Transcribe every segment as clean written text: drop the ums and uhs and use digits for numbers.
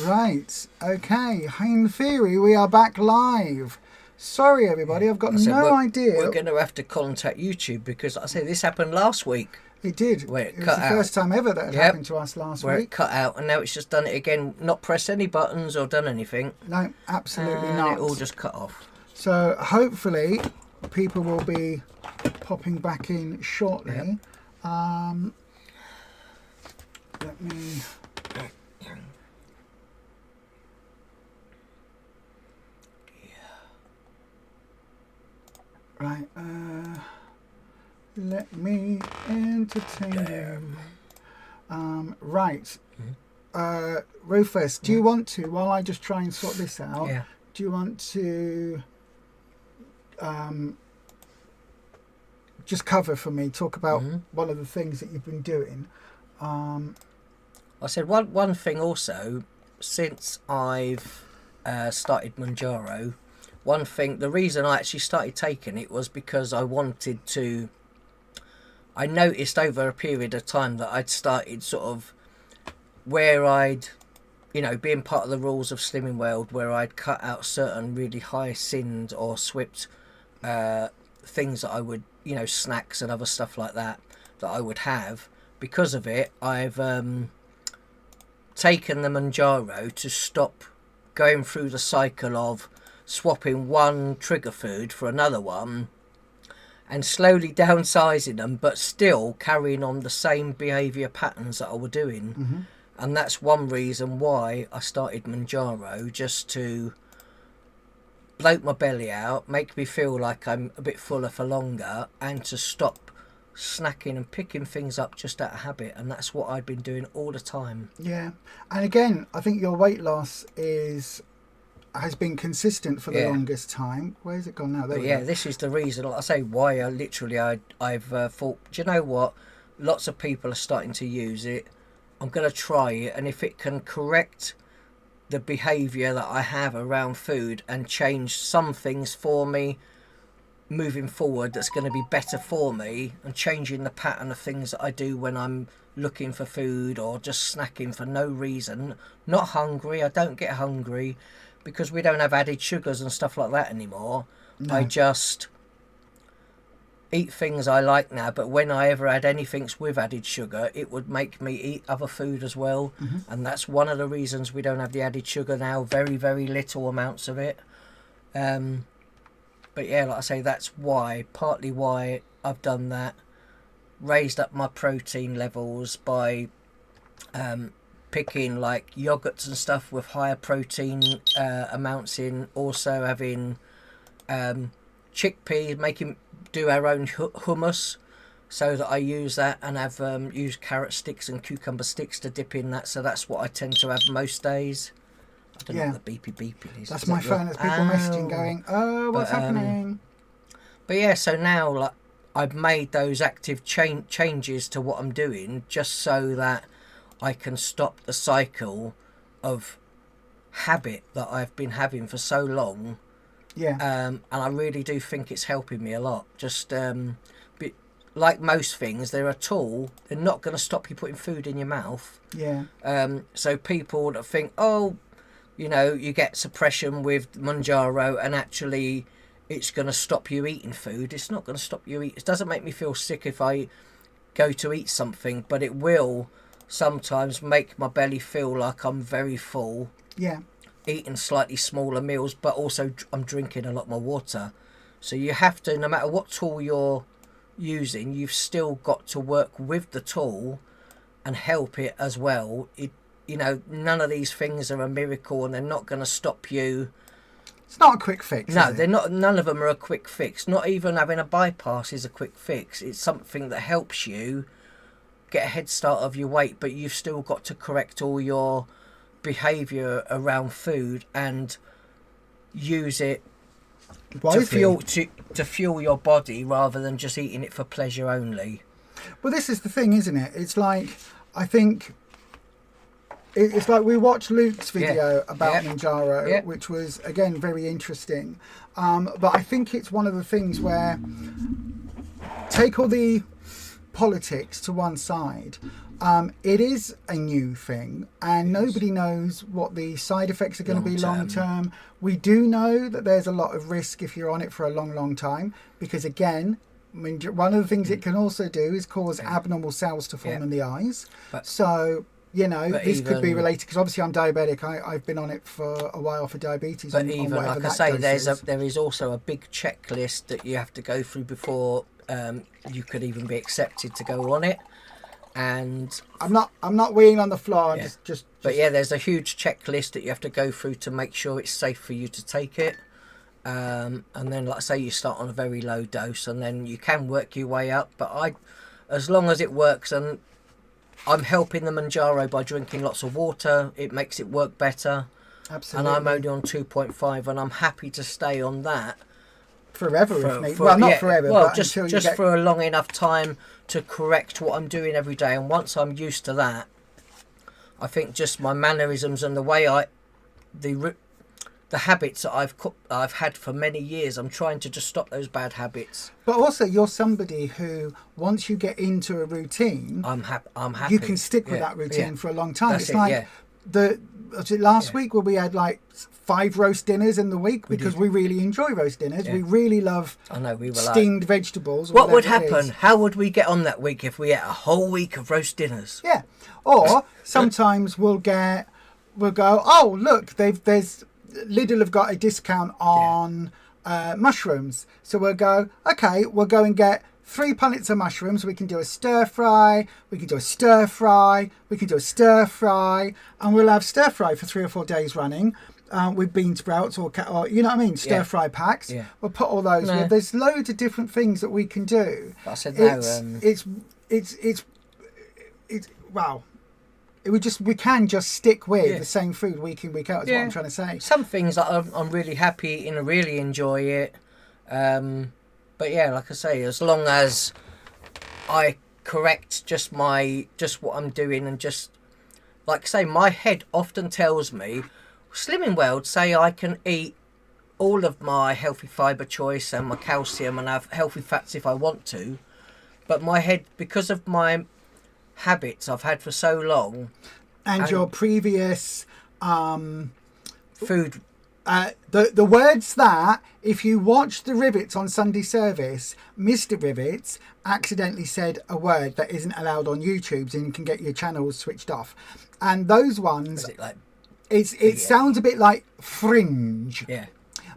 Right, okay. In theory, we are back live. Sorry, everybody, I've got no idea. We're going to have to contact YouTube because, like I say, this happened last week. It did. Where it was the first time ever that had happened to us last week. Where it cut out, and now it's just done it again. Not pressed any buttons or done anything. No, absolutely not. It all just cut off. So hopefully people will be popping back in shortly. Yep. Let me... Right, let me entertain them. Right, Rufus, do you want to, while I just try and sort this out, do you want to just cover for me, talk about one of the things that you've been doing? I said one thing also, since I've started Manjaro, one thing, the reason I actually started taking it was because I wanted to, I noticed over a period of time that I'd started sort of where I'd, you know, being part of the rules of Slimming World, where I'd cut out certain really high-sinned or swipped things that I would, you know, snacks and other stuff like that, that I would have. Because of it, I've taken the Manjaro to stop going through the cycle of swapping one trigger food for another one and slowly downsizing them, but still carrying on the same behaviour patterns that I were doing. And that's one reason why I started Manjaro, just to bloat my belly out, make me feel like I'm a bit fuller for longer, and to stop snacking and picking things up just out of habit. And that's what I've been doing all the time. Yeah, and again, I think your weight loss has been consistent for the longest time. Where's it gone now? There we go. This is the reason, like I say, why I've thought, do you know what? Lots of people are starting to use it. I'm going to try it, and if it can correct the behaviour that I have around food and change some things for me moving forward, that's going to be better for me, and changing the pattern of things that I do when I'm looking for food or just snacking for no reason. Not hungry, I don't get hungry, because we don't have added sugars and stuff like that anymore. No. I just eat things I like now, but when I ever had anything with added sugar, it would make me eat other food as well. And that's one of the reasons we don't have the added sugar now. Very, very little amounts of it. But yeah, like I say, that's why, partly why I've done that. Raised up my protein levels by picking like yogurts and stuff with higher protein amounts in. Also having chickpeas, do our own hummus, so that I use that, and have use carrot sticks and cucumber sticks to dip in that. So that's what I tend to have most days. I don't know what the beepy is. That's my phone. There's people messaging going, oh, what's happening? But yeah, so now like I've made those active changes to what I'm doing, just so that I can stop the cycle of habit that I've been having for so long. And I really do think it's helping me a lot. Just like most things, they're a tool. They're not going to stop you putting food in your mouth. So people that think, oh, you know, you get suppression with Manjaro, and actually it's going to stop you eating food. It's not going to stop you eat. It doesn't make me feel sick if I go to eat something, but it will sometimes make my belly feel like I'm very full. Eating slightly smaller meals, but also I'm drinking a lot more water. So you have to, no matter what tool you're using, you've still got to work with the tool and help it as well. You know, none of these things are a miracle, and they're not going to stop you. It's not a quick fix. No, they're not. None of them are a quick fix. Not even having a bypass is a quick fix. It's something that helps you get a head start of your weight, but you've still got to correct all your behaviour around food and use it to fuel your body, rather than just eating it for pleasure only. Well, this is the thing, isn't it? It's like, I think it's like we watched Luke's video about Manjaro, which was again very interesting, but I think it's one of the things where, take all the politics to one side, it is a new thing, and nobody knows what the side effects are going to be long term. We do know that there's a lot of risk if you're on it for a long time, because again, I mean, one of the things it can also do is cause abnormal cells to form in the eyes. So, you know, this could be related, because obviously I'm diabetic. I've been on it for a while for diabetes. But even, like I say, there is also a big checklist that you have to go through before you could even be accepted to go on it. And I'm not weeing on the floor. Just But yeah, there's a huge checklist that you have to go through to make sure it's safe for you to take it. And then, like I say, you start on a very low dose, and then you can work your way up. But as long as it works, and I'm helping the Manjaro by drinking lots of water, it makes it work better. Absolutely. And I'm only on 2.5, and I'm happy to stay on that forever. Not forever, but just for a long enough time to correct what I'm doing every day. And once I'm used to that, I think just my mannerisms and the way the habits that I've had for many years, I'm trying to just stop those bad habits. But also, you're somebody who, once you get into a routine, I'm happy. You can stick with that routine for a long time. It's like last week where we had like 5 roast dinners in the week, because we really enjoy roast dinners. We really love steamed vegetables. What would happen? How would we get on that week if we ate a whole week of roast dinners? Yeah. Or sometimes we'll go, oh look, there's Lidl have got a discount on mushrooms, so we'll go and get 3 punnets of mushrooms. We can do a stir fry, we can do a stir fry, we can do a stir fry, and we'll have stir fry for 3 or 4 days running with bean sprouts or you know what I mean, stir fry packs. We'll put all those. There's loads of different things that we can do. I said it's wow. We can just stick with the same food week in, week out, is what I'm trying to say. Some things that I'm really happy eating, I really enjoy it. But yeah, like I say, as long as I correct just what I'm doing, and just, like I say, my head often tells me, Slimming World say I can eat all of my healthy fibre choice and my calcium and have healthy fats if I want to. But my head, because of my habits I've had for so long, and your previous food, the words that, if you watch the Rivets on Sunday service, Mr. Rivets accidentally said a word that isn't allowed on YouTube, and you can get your channels switched off, and those ones, it sounds a bit like fringe,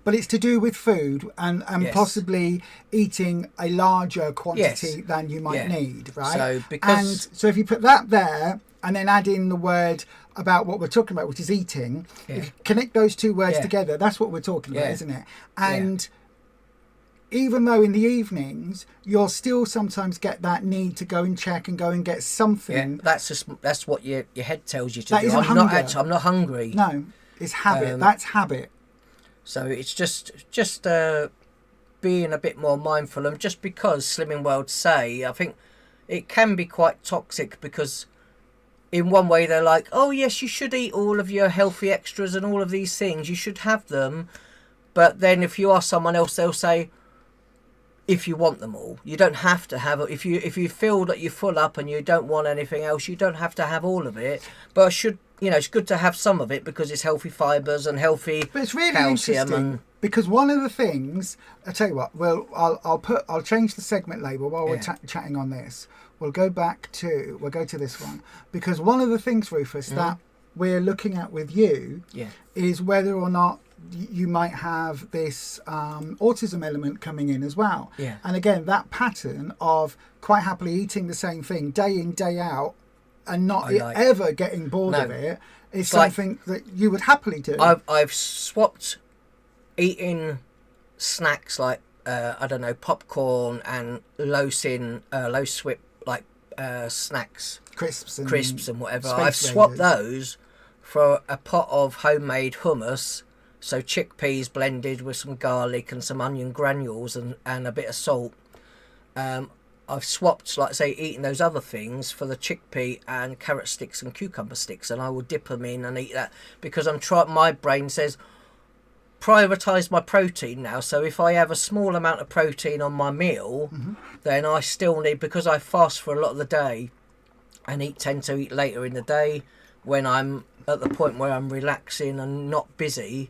but it's to do with food and possibly eating a larger quantity than you might need, right? So if you put that there, and then add in the word about what we're talking about, which is eating, if you connect those 2 words together, that's what we're talking about, isn't it? And even though in the evenings you'll still sometimes get that need to go and check and go and get something, that's what your head tells you to do. I'm not hungry. No, it's habit. That's habit. So it's just being a bit more mindful, and just because Slimming World say, I think it can be quite toxic, because in one way they're like, oh yes, you should eat all of your healthy extras and all of these things, you should have them, but then if you ask someone else, they'll say, if you want them all, you don't have to have it. If you feel that you're full up and you don't want anything else, you don't have to have all of it, but it's good to have some of it, because it's healthy fibres and healthy calcium. But it's really interesting, because one of the things, I tell you what, I'll change the segment label while we're chatting on this. We'll go to this one, because one of the things, Rufus, that we're looking at with you is whether or not you might have this autism element coming in as well. And again, that pattern of quite happily eating the same thing day in, day out, and not ever getting bored of it, is something that you would happily do. I've swapped eating snacks like I don't know, popcorn and low-SWIP snacks, crisps and whatever. I've swapped those for a pot of homemade hummus, so chickpeas blended with some garlic and some onion granules and a bit of salt. I've swapped, like say, eating those other things for the chickpea and carrot sticks and cucumber sticks, and I will dip them in and eat that, because my brain says prioritise my protein now. So if I have a small amount of protein on my meal, then I still need, because I fast for a lot of the day, and tend to eat later in the day. When I'm at the point where I'm relaxing and not busy,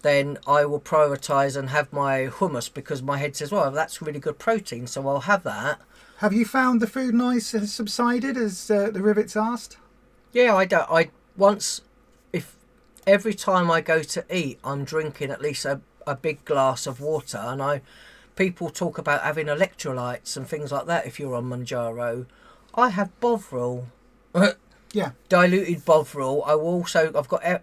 then I will prioritise and have my hummus, because my head says, well, that's really good protein, so I'll have that. Have you found the food noise has subsided, as the Rivets asked? Yeah, if every time I go to eat, I'm drinking at least a big glass of water, and people talk about having electrolytes and things like that if you're on Manjaro. I have Bovril. Yeah. Diluted Bovril. I've got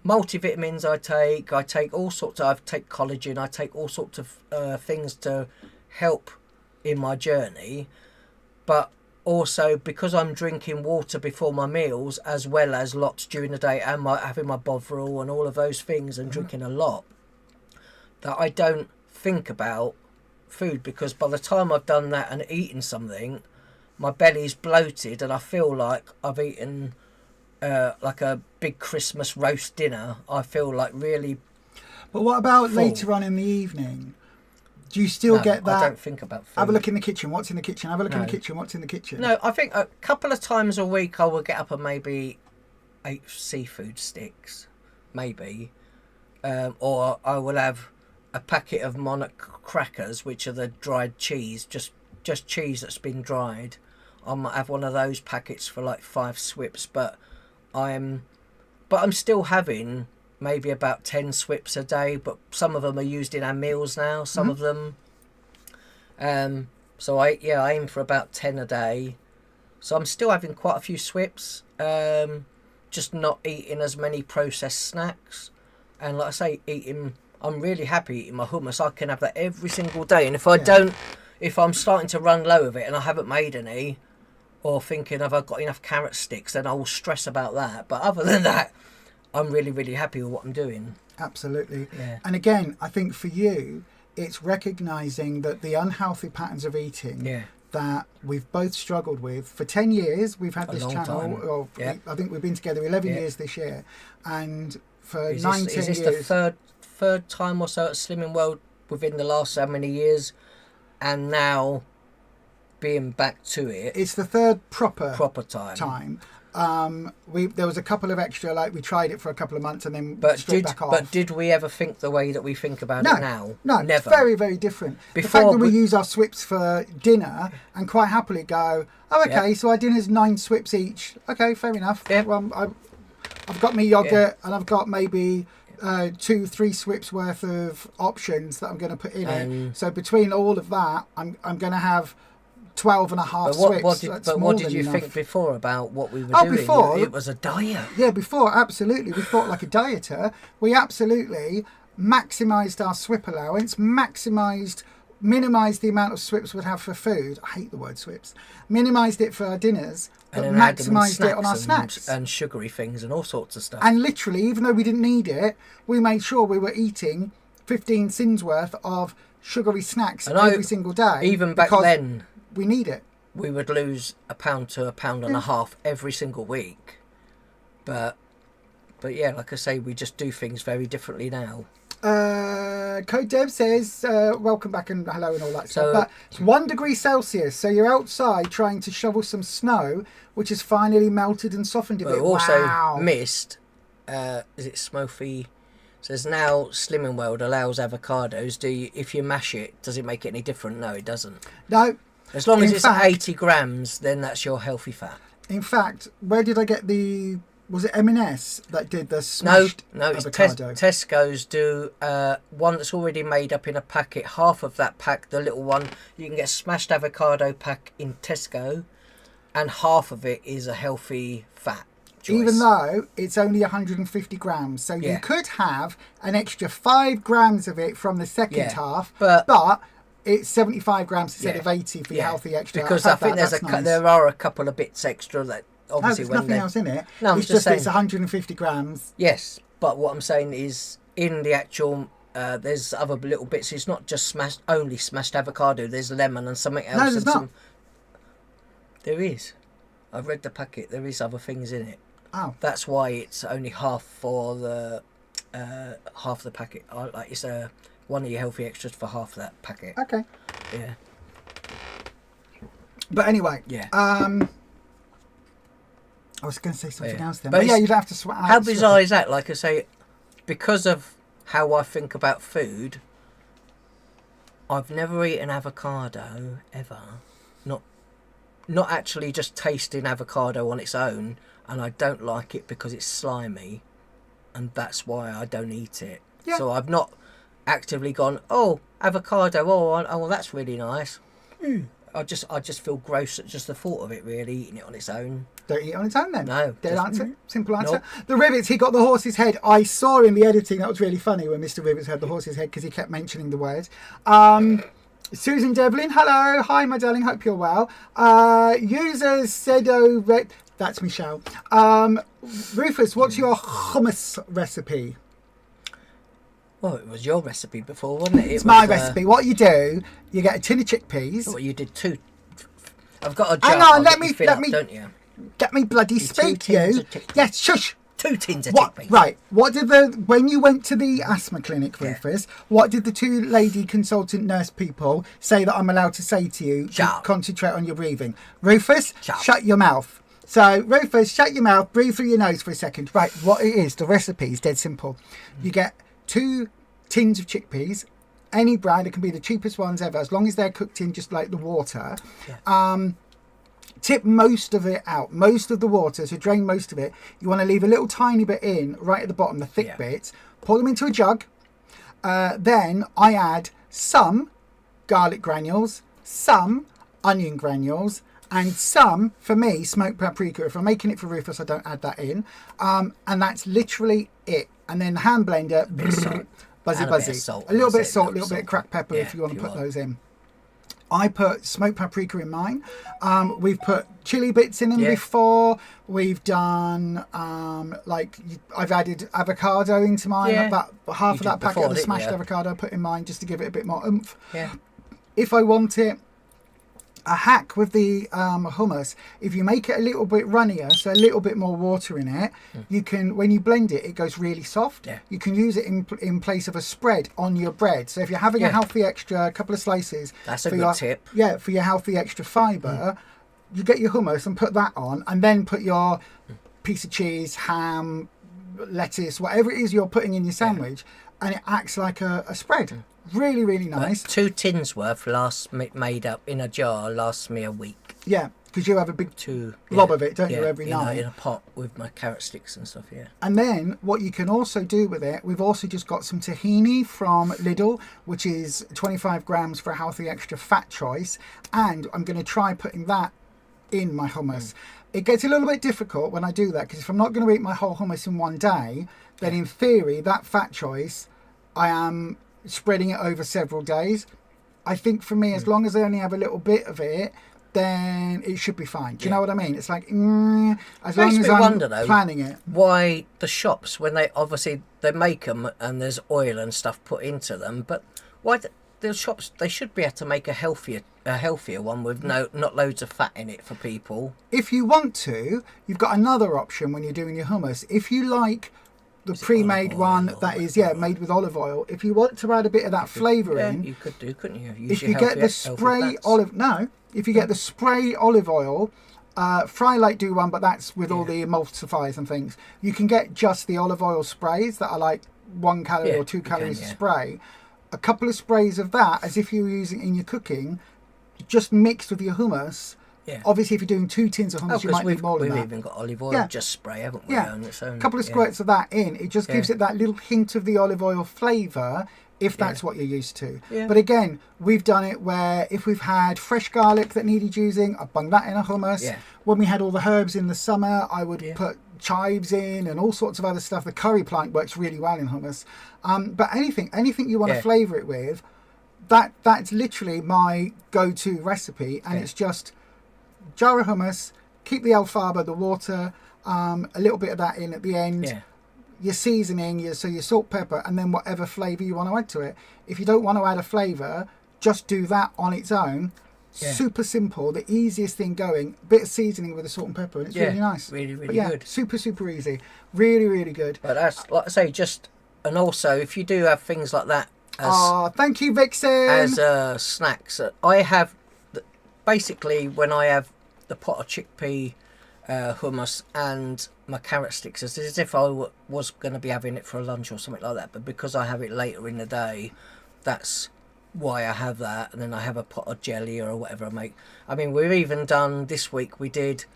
multivitamins I take all sorts I take collagen, I take all sorts of things to help in my journey, but also because I'm drinking water before my meals as well as lots during the day, and having my Bovril and all of those things, and drinking a lot, that I don't think about food, because by the time I've done that and eaten something, my belly's bloated and I feel like I've eaten like a big Christmas roast dinner. I feel like really. But what about full. later on in the evening? Do you still get that? I don't think about food. Have a look in the kitchen. What's in the kitchen? Have a look in the kitchen. What's in the kitchen? No, I think a couple of times a week I will get up and maybe 8 seafood sticks, maybe, or I will have a packet of Monarch crackers, which are the dried cheese, just cheese that's been dried. I might have one of those packets for like 5 swips, but I'm still having maybe about 10 swips a day, but some of them are used in our meals now, some of them. So I aim for about 10 a day. So I'm still having quite a few swips, just not eating as many processed snacks. And like I say, I'm really happy eating my hummus. I can have that every single day. And if I'm starting to run low of it and I haven't made any, or thinking, have I got enough carrot sticks, then I will stress about that. But other than that, I'm really, really happy with what I'm doing. Absolutely. Yeah. And again, I think for you, it's recognising that the unhealthy patterns of eating that we've both struggled with for 10 years. We've had this channel. I think we've been together 11 years this year. And for 19 years. Is this the third time or so at Slimming World within the last so many years? And now being back to it. It's the third proper time. There was a couple of extra, like we tried it for a couple of months and then straight back off. But did we ever think the way that we think about it now? No, never. It's very, very different. The fact that we use our swips for dinner and quite happily go, so our dinner's 9 swips each. Okay, fair enough. Yeah. Well, I've got me yogurt and I've got maybe 2-3 swips worth of options that I'm going to put in it. So between all of that, I'm going to have 12 and a half swips. What did you think before about what we were doing? Before, it was a diet. Yeah, before, absolutely. We thought like a dieter. We absolutely maximised our swip allowance, minimised the amount of swips we'd have for food. I hate the word swips. Minimised it for our dinners, but maximised it on our snacks. And sugary things and all sorts of stuff. And literally, even though we didn't need it, we made sure we were eating 15 sins worth of sugary snacks every single day. Even back then, we need it. We would lose £1 to £1.50 every single week. But yeah, like I say, we just do things very differently now. Code Dev says, welcome back and hello and all that stuff. But it's 1 degree Celsius, so you're outside trying to shovel some snow, which has finally melted and softened a bit. Also missed, is it Smurfy? Says now Slimming World allows avocados. If you mash it, does it make it any different? No, it doesn't. No. As long as it's 80 grams, then that's your healthy fat. In fact, where did I get was it M&S that did the smashed avocado? Tesco's do one that's already made up in a packet. Half of that pack, the little one, you can get smashed avocado pack in Tesco, and half of it is a healthy fat choice. Even though it's only 150 grams. So you could have an extra 5 grams of it from the second half, but it's 75 grams instead of 80 for your healthy extra. Because I think there are a couple of bits extra that obviously there's nothing else in it. No, it's just it's 150 grams. Yes, but what I'm saying is in the actual there's other little bits. It's not just smashed avocado. There's lemon and something else. No, there's not. There is. I've read the packet. There is other things in it. Oh. That's why it's only half for the half the packet. Like it's one of your healthy extras for half of that packet. Okay. Yeah. But anyway. Yeah. I was going to say something else then. But But yeah, you don't have to sweat out. How bizarre is that? Like I say, because of how I think about food, I've never eaten avocado ever. Not actually just tasting avocado on its own, and I don't like it because it's slimy, and that's why I don't eat it. Yeah. So I've not actively gone, oh, avocado, oh, that's really nice. I just feel gross at just the thought of it, really, eating it on its own. Don't eat it on its own then. No. Dead answer. Simple answer. Nope. The rivets, he got the horse's head. I saw in the editing, that was really funny when Mr. Rivets had the horse's head because he kept mentioning the word. Susan Devlin, hello. Hi, my darling. Hope you're well. User Sedo, that's Michelle. Rufus, what's your hummus recipe? Well, it was your recipe before, wasn't it? It's my recipe. What you do, you get a tin of chickpeas. Well, you did two. I've got a jar. Hang on, let me me don't you? Get me bloody speak, you. Yes, shush. 2 tins of What? chickpeas. Right. What did when you went to the asthma clinic, Rufus? What did the 2 lady consultant nurse people say that I'm allowed to say to you to concentrate on your breathing? Rufus, shut your mouth. So, Rufus, shut your mouth. Breathe through your nose for a second. Right. What it is, the recipe is dead simple. You get 2 tins of chickpeas, any brand. It can be the cheapest ones ever, as long as they're cooked in just like the water. Yeah. Tip most of it out, most of the water, so drain most of it. You want to leave a little tiny bit in right at the bottom, the thick bits. Pour them into a jug. Then I add some garlic granules, some onion granules, and some, for me, smoked paprika. If I'm making it for Rufus, I don't add that in. And that's literally it. And then the hand blender, buzzy. A little bit of salt, a little bit of cracked pepper if you want to put those in. I put smoked paprika in mine. We've put chili bits in them before. We've done I've added avocado into mine. About half of that packet of the smashed avocado I put in mine just to give it a bit more oomph. Yeah. If I want it, a hack with the hummus, if you make it a little bit runnier, so a little bit more water in it, you can, when you blend it, it goes really soft. You can use it in place of a spread on your bread. So if you're having a healthy extra, a couple of slices, that's a good tip. Yeah, for your healthy extra fibre, you get your hummus and put that on, and then put your piece of cheese, ham, lettuce, whatever it is you're putting in your sandwich, and it acts like a spread. Really, really nice. 2 tins worth made up in a jar lasts me a week. Yeah, because you have a big lob of it, don't you, every night? In a pot with my carrot sticks and stuff, And then what you can also do with it, we've also just got some tahini from Lidl, which is 25 grams for a healthy extra fat choice. And I'm going to try putting that in my hummus. It gets a little bit difficult when I do that, because if I'm not going to eat my whole hummus in one day, then in theory, that fat choice, I am spreading it over several days. I think for me, as long as I only have a little bit of it, then it should be fine. Do you know what I mean? It's like, as long as I'm planning it. Why the shops, when they make them and there's oil and stuff put into them, but why the shops, they should be able to make a healthier one with not loads of fat in it for people. If you want to, you've got another option when you're doing your hummus. If you like the pre-made one that is made with olive oil, if you want to add a bit of that flavour in, you could do, couldn't you? If you get the spray if you get the spray olive oil, Fry Light do one, but that's with all the emulsifiers and things. You can get just the olive oil sprays that are like 1 calorie or 2 calories a spray. A couple of sprays of that, as if you were using it in your cooking, just mixed with your hummus. Yeah. Obviously, if you're doing 2 tins of hummus, you might need more than that. We've even got olive oil, just spray, haven't we? Yeah, a couple of squirts of that in. It just gives it that little hint of the olive oil flavour, if that's what you're used to. Yeah. But again, we've done it where if we've had fresh garlic that needed using, I bung that in a hummus. Yeah. When we had all the herbs in the summer, I would put chives in and all sorts of other stuff. The curry plant works really well in hummus. But anything you want to flavour it with, that's literally my go-to recipe, and it's just jar of hummus, keep the alfalfa, the water, a little bit of that in at the end, your seasoning, your salt, pepper, and then whatever flavour you want to add to it. If you don't want to add a flavour, just do that on its own. Super simple, the easiest thing going, bit of seasoning with the salt and pepper, and it's really nice. Really good. Super easy. Really, really good. But that's, like I say, and also if you do have things like that thank you, Vixen. As snacks, I have basically, when I have the pot of chickpea hummus and my carrot sticks as if I was going to be having it for a lunch or something like that. But because I have it later in the day, that's why I have that. And then I have a pot of jelly or whatever I make. I mean, we've even done this week, we did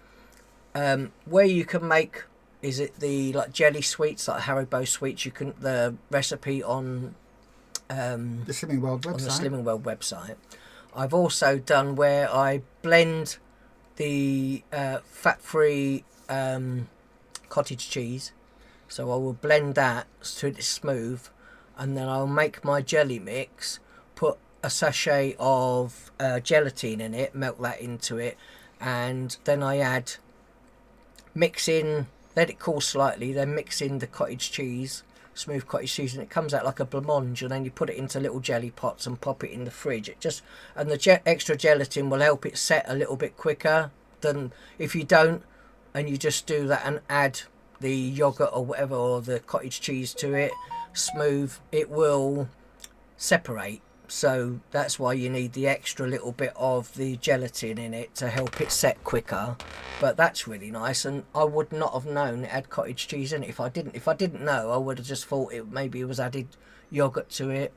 where you can make, is it the like jelly sweets, like Haribo sweets? You can, the recipe on the Slimming World website. On the Slimming World website. I've also done where I blend the fat-free cottage cheese, so I will blend that so it's smooth, and then I'll make my jelly mix, put a sachet of gelatin in it, melt that into it, and then I add, mix in, let it cool slightly, then mix in the cottage cheese, smooth cottage cheese, and it comes out like a blancmange, and then you put it into little jelly pots and pop it in the fridge. It just, and the extra gelatin will help it set a little bit quicker than if you don't, and you just do that and add the yogurt or whatever, or the cottage cheese to it, smooth, it will separate. So that's why you need the extra little bit of the gelatin in it to help it set quicker. But that's really nice, and I would not have known it had cottage cheese in it if I didn't know. I would have just thought maybe it was added yogurt to it,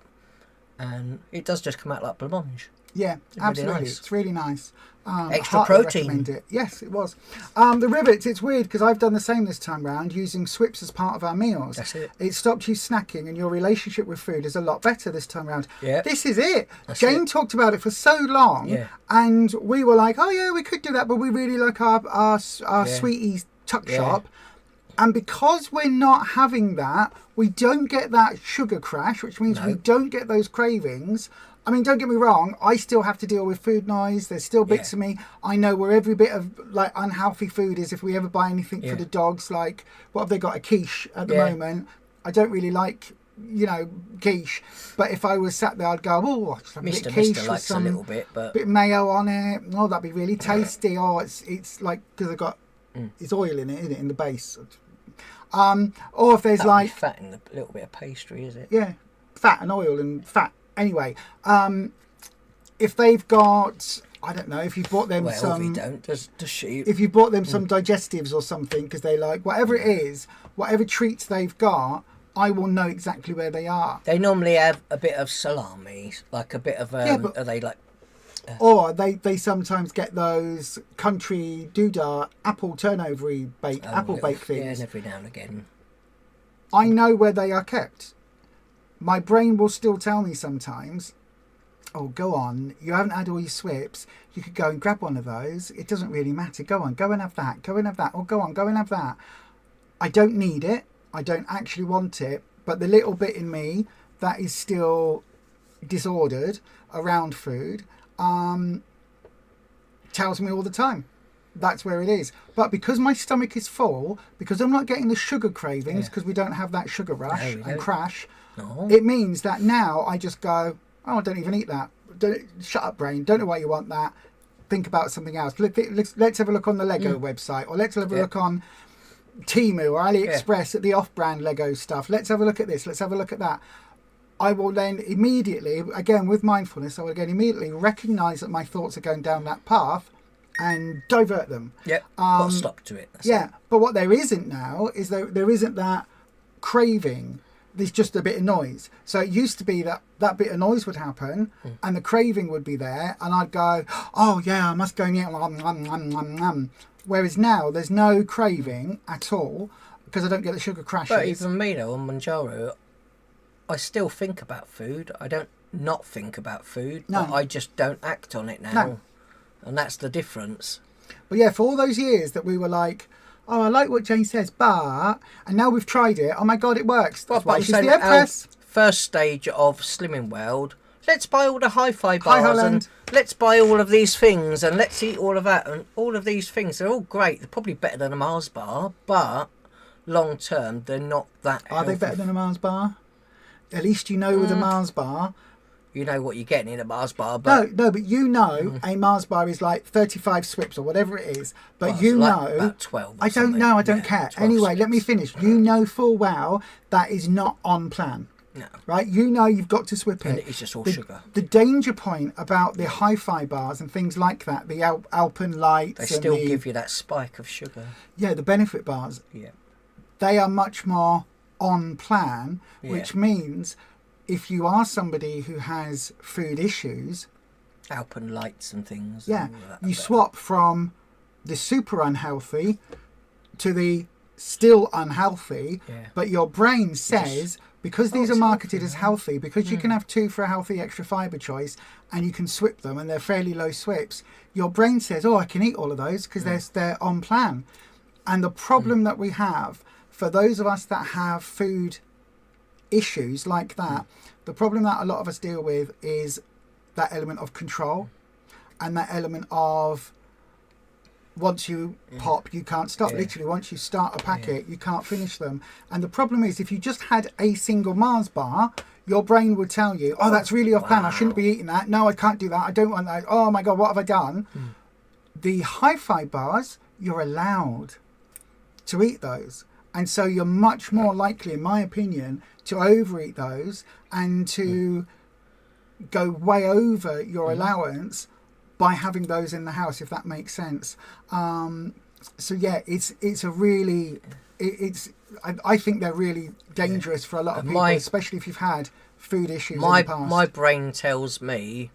and it does just come out like blancmange. Yeah, it's absolutely really nice. It's really nice. Extra protein. Recommend it. Yes, it was. The rivets, it's weird because I've done the same this time round, using swips as part of our meals. That's it. It stopped you snacking, and your relationship with food is a lot better this time round. Yeah. This is it. Jane talked about it for so long, and we were like, oh yeah, we could do that, but we really like our sweeties tuck shop. And because we're not having that, we don't get that sugar crash, which means we don't get those cravings. I mean, don't get me wrong, I still have to deal with food noise. There's still bits of me. I know where every bit of like unhealthy food is. If we ever buy anything for the dogs, like what have they got? A quiche at the moment. I don't really like, quiche. But if I was sat there, I'd go, oh, just have a bit of quiche with likes some a little bit of mayo on it. Oh, that'd be really tasty. Oh, it's like, because I've got, it's oil in it, isn't it, in the base. Or if there's like fat in a little bit of pastry, is it? Yeah, fat and oil and fat. Anyway, if they've got, I don't know, if you bought them if you bought them some digestives or something, because they like whatever it is, whatever treats they've got, I will know exactly where they are. They normally have a bit of salami, like a bit of are they like? Or they sometimes get those country doodah apple turnovery apple bake things. Yeah, every now and again. I know where they are kept. My brain will still tell me sometimes, oh, go on, you haven't had all your swips, you could go and grab one of those, it doesn't really matter, go and have that, or go and have that. I don't need it, I don't actually want it, but the little bit in me that is still disordered around food tells me all the time. That's where it is. But because my stomach is full, because I'm not getting the sugar cravings, because we don't have that sugar rush and crash, it means that now I just go, oh, I don't even eat that. Shut up, brain. Don't know why you want that. Think about something else. Let's have a look on the Lego website, or let's have a look on Temu or AliExpress at the off-brand Lego stuff. Let's have a look at this. Let's have a look at that. I will then immediately, again with mindfulness, I will again immediately recognise that my thoughts are going down that path and divert them. Yep. Put a stop to it. But what there isn't now is there isn't that craving. There's just a bit of noise. So it used to be that bit of noise would happen and the craving would be there, and I'd go, oh yeah, I must go and eat. Whereas now there's no craving at all because I don't get the sugar crashes. But even me though, on Manjaro, I still think about food. I don't not think about food, but I just don't act on it now. No. And that's the difference. But yeah, for all those years that we were like, oh, I like what Jane says, but... And now we've tried it. Oh, my God, it works. That's why she's the Empress. First stage of Slimming World. Let's buy all the hi-fi bars and let's buy all of these things and let's eat all of that. And all of these things, they're all great. They're probably better than a Mars bar, but long term, they're not that healthy. Are they better than a Mars bar? At least you know with a Mars bar... You know what you're getting in a Mars bar, but... No, but you know a Mars bar is like 35 swips or whatever it is. But you know... About 12 I don't know, I don't care. Anyway, let me finish. You know full well that is not on plan. No. Right? You know you've got to swip And it. it's just all the, sugar. The danger point about the hi-fi bars and things like that, the Alpenlights, They still give you that spike of sugar. Yeah, the benefit bars. Yeah. They are much more on plan, which means if you are somebody who has food issues, Alpenlights and things. Yeah, and all that you bit. swap from the super unhealthy to the still unhealthy, but your brain says, because these are marketed as healthy, because you can have 2 for a healthy extra fibre choice and you can swip them and they're fairly low swips, your brain says, oh, I can eat all of those because they're on plan. And the problem that we have, for those of us that have food issues like that, the problem that a lot of us deal with is that element of control and that element of once you pop, you can't stop. Literally, once you start a packet, you can't finish them. And the problem is, if you just had a single Mars bar, your brain would tell you, oh, that's really off plan. I shouldn't be eating that. No, I can't do that. I don't want that. Oh my God, what have I done? The hi-fi bars, you're allowed to eat those. And so you're much more likely, in my opinion, to overeat those and to go way over your allowance by having those in the house, if that makes sense. So yeah, it's a really, I think they're really dangerous for a lot of people, especially if you've had food issues in the past. My brain tells me,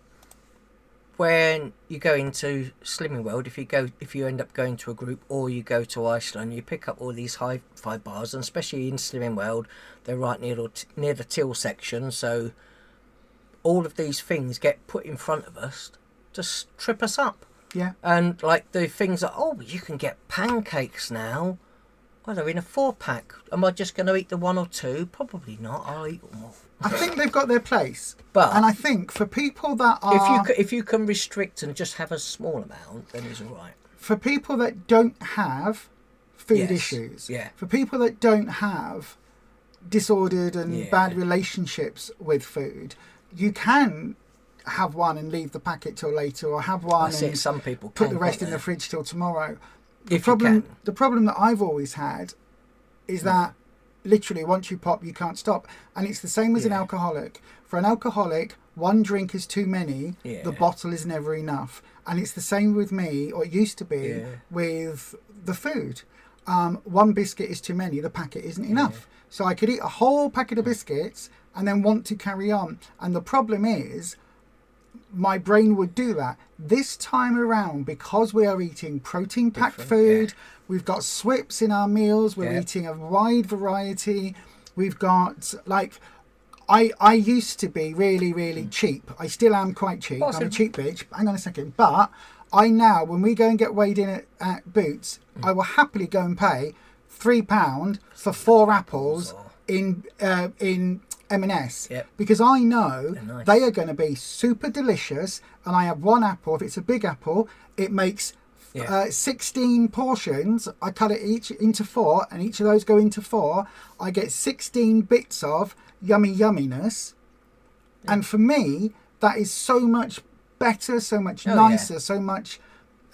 when you go into Slimming World, if you end up going to a group or you go to Iceland, you pick up all these hi-fi bars, and especially in Slimming World, they're right near the till section, so all of these things get put in front of us to trip us up. Yeah. And like the things that, oh, you can get pancakes now. Well, they're in a 4-pack. Am I just going to eat the 1 or 2? Probably not. I'll eat more. I think they've got their place, and I think for people that are, if you can restrict and just have a small amount, then it's all right. For people that don't have food issues, for people that don't have disordered and bad relationships with food, you can have one and leave the packet till later, or have one and some people put the rest in the fridge till tomorrow. The If you problem that I've always had is that literally once you pop, you can't stop. And it's the same as an alcoholic. For an alcoholic, 1 drink is too many. The bottle is never enough. And it's the same with me, or it used to be, with the food. 1 biscuit is too many. The packet isn't enough. So I could eat a whole packet of biscuits and then want to carry on. And the problem is, my brain would do that. This time around, because we are eating protein-packed food, we've got swips in our meals, we're eating a wide variety. We've got, like, I used to be really, really cheap. I still am quite cheap. I'm a cheap bitch. Hang on a second. But I now, when we go and get weighed in at Boots, I will happily go and pay £3 for 4 apples in M&S, because I know they are going to be super delicious, and I have 1 apple. If it's a big apple, it makes 16 portions. I cut it each into 4, and each of those go into 4. I get 16 bits of yumminess, and for me that is so much better, so much nicer, so much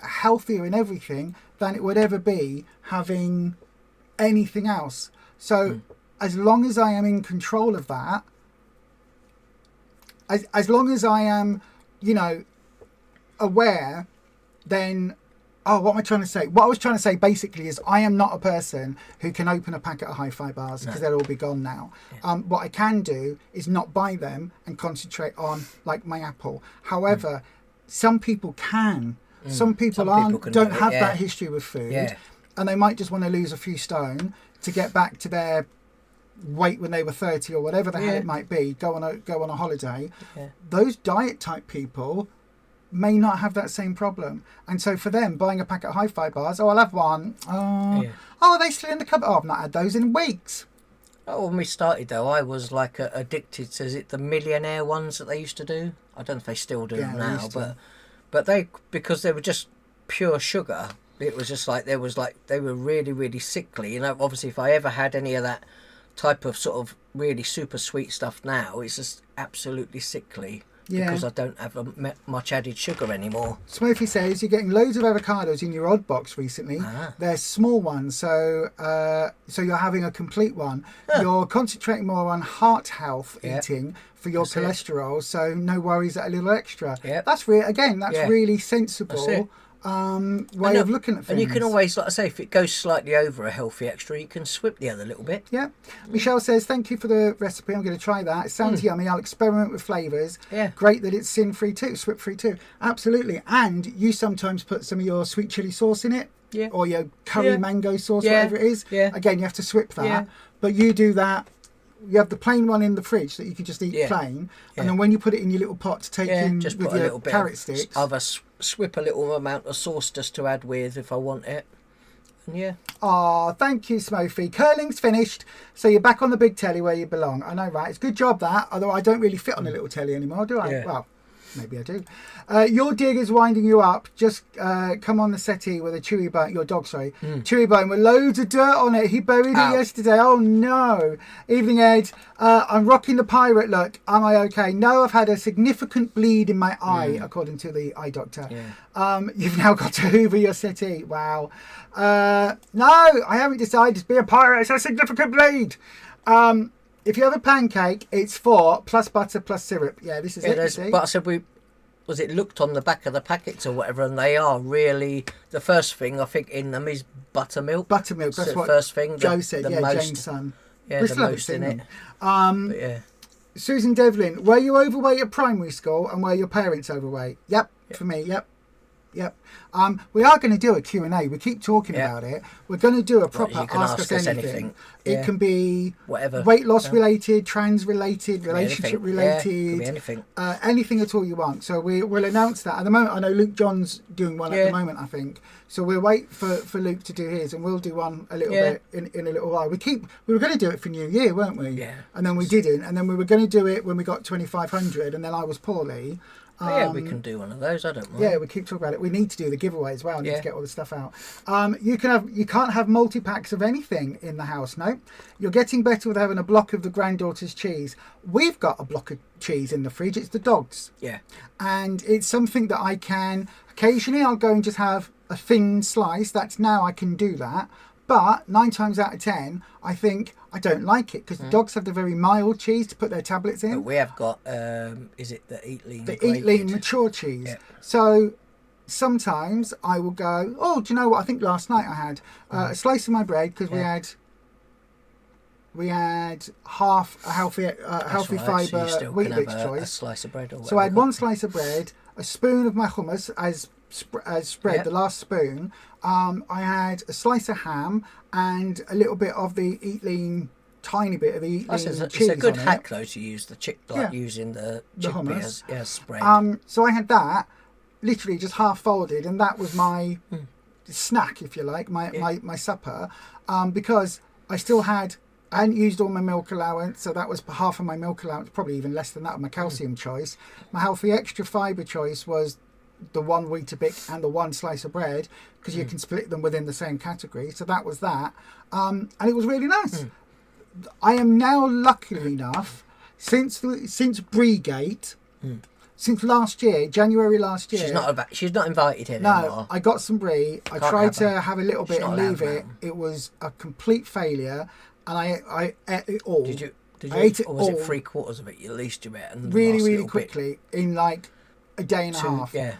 healthier in everything than it would ever be having anything else. So as long as I am in control of that, as long as I am, aware, then, what am I trying to say? What I was trying to say basically is I am not a person who can open a packet of hi-fi bars because they'll all be gone now. What I can do is not buy them and concentrate on, like, my apple. However, some people can. Some people don't have that history with food, and they might just want to lose a few stone to get back to their weight when they were 30 or whatever the hell it might be, go on a holiday. Those diet type people may not have that same problem, and so for them, buying a packet of hi-fi bars, I'll have one. Are they still in the cupboard? I've not had those in weeks. When we started though, I was like addicted to, is it the millionaire ones that they used to do? I don't know if they still do them now, but they, because they were just pure sugar, it was just like, they were really, really sickly. Obviously if I ever had any of that type of sort of really super sweet stuff now, it's just absolutely sickly. because I don't have much added sugar anymore. Smokey says you're getting loads of avocados in your odd box recently. They're small ones, so you're having a complete one. You're concentrating more on heart health eating for your cholesterol, so no worries at a little extra. That's really sensible way of looking at things. And you can always, like I say, if it goes slightly over a healthy extra, you can swip the other little bit. Michelle says, thank you for the recipe. I'm going to try that. It sounds yummy. I'll experiment with flavours. Great that it's sin-free too, swip-free too. Absolutely. And you sometimes put some of your sweet chilli sauce in it. Or your curry mango sauce, whatever it is. Again, you have to swip that. But you do that. You have the plain one in the fridge that you can just eat plain, and then when you put it in your little pot to take in just with put your a little bit carrot sticks. I've swip a little amount of sauce just to add with if I want it. And Thank you, Smofy. Curling's finished, so you're back on the big telly where you belong. I know, right? It's a good job that, although I don't really fit on a little telly anymore, do I? Well, maybe I do. Your dig is winding you up. Just come on the settee with a chewy bone. Your dog, sorry. Chewy bone with loads of dirt on it. He buried it yesterday. Oh, no. Evening, Ed. I'm rocking the pirate look. Am I okay? No, I've had a significant bleed in my eye, according to the eye doctor. You've now got to hoover your settee. Wow. No, I haven't decided to be a pirate. It's a significant bleed. If you have a pancake, it's 4 plus butter plus syrup. Yeah, this is it. But I said it looked on the back of the packets or whatever, and they are really the first thing I think in them is buttermilk. Buttermilk. That's what first thing. Joe said. Jane's son. Yeah, the most in it. Susan Devlin, were you overweight at primary school, and were your parents overweight? Yep. For me. Yep. We are going to do a Q&A. We keep talking about it. We're going to do a proper ask us anything. It can be whatever, weight loss related, trans related, relationship related, could be anything. Anything at all you want. So we'll announce that. At the moment, I know Luke John's doing one at the moment, I think. So we'll wait for Luke to do his, and we'll do one a little bit in a little while. We were going to do it for New Year, weren't we? Yeah. And then we didn't, and then we were going to do it when we got 2,500, and then I was poorly. We can do one of those. I don't mind. Yeah, we keep talking about it. We need to do the giveaway as well. I need to get all the stuff out. You can't have multi-packs of anything in the house. No, you're getting better with having a block of the granddaughter's cheese. We've got a block of cheese in the fridge. It's the dog's. Yeah, and it's something that I can occasionally. I'll go and just have a thin slice. That's now I can do that. But 9 times out of 10, I think I don't like it because the dogs have the very mild cheese to put their tablets in. But we have got, is it the Eat Lean? The Eat Lean mature cheese. Yeah. So sometimes I will go, do you know what? I think last night I had a slice of my bread because we had half a healthy fibre wheat bix choice. A slice of bread or whatever. So I had 1 slice of bread, a spoon of my hummus as spread, the last spoon. I had a slice of ham and a little bit of the Eat Lean, tiny bit of the Eat Lean cheese. It's a good hack though to use using the chickpea as spread. So I had that literally just half folded, and that was my snack, if you like, my supper, because I hadn't used all my milk allowance, so that was half of my milk allowance, probably even less than that of my calcium choice. My healthy extra fibre choice was the 1 Weetabix and the 1 slice of bread, because you can split them within the same category. So that was that, and it was really nice. I am now lucky enough since Breegate, since last year, January last year. She's not invited here no, anymore. I got some brie. I tried to have a little bit and leave it. It was a complete failure, and I ate it all. Did you? I ate it or was all. it 3/4 of it? You least you ate, and really quickly in like a day and a half. Yeah.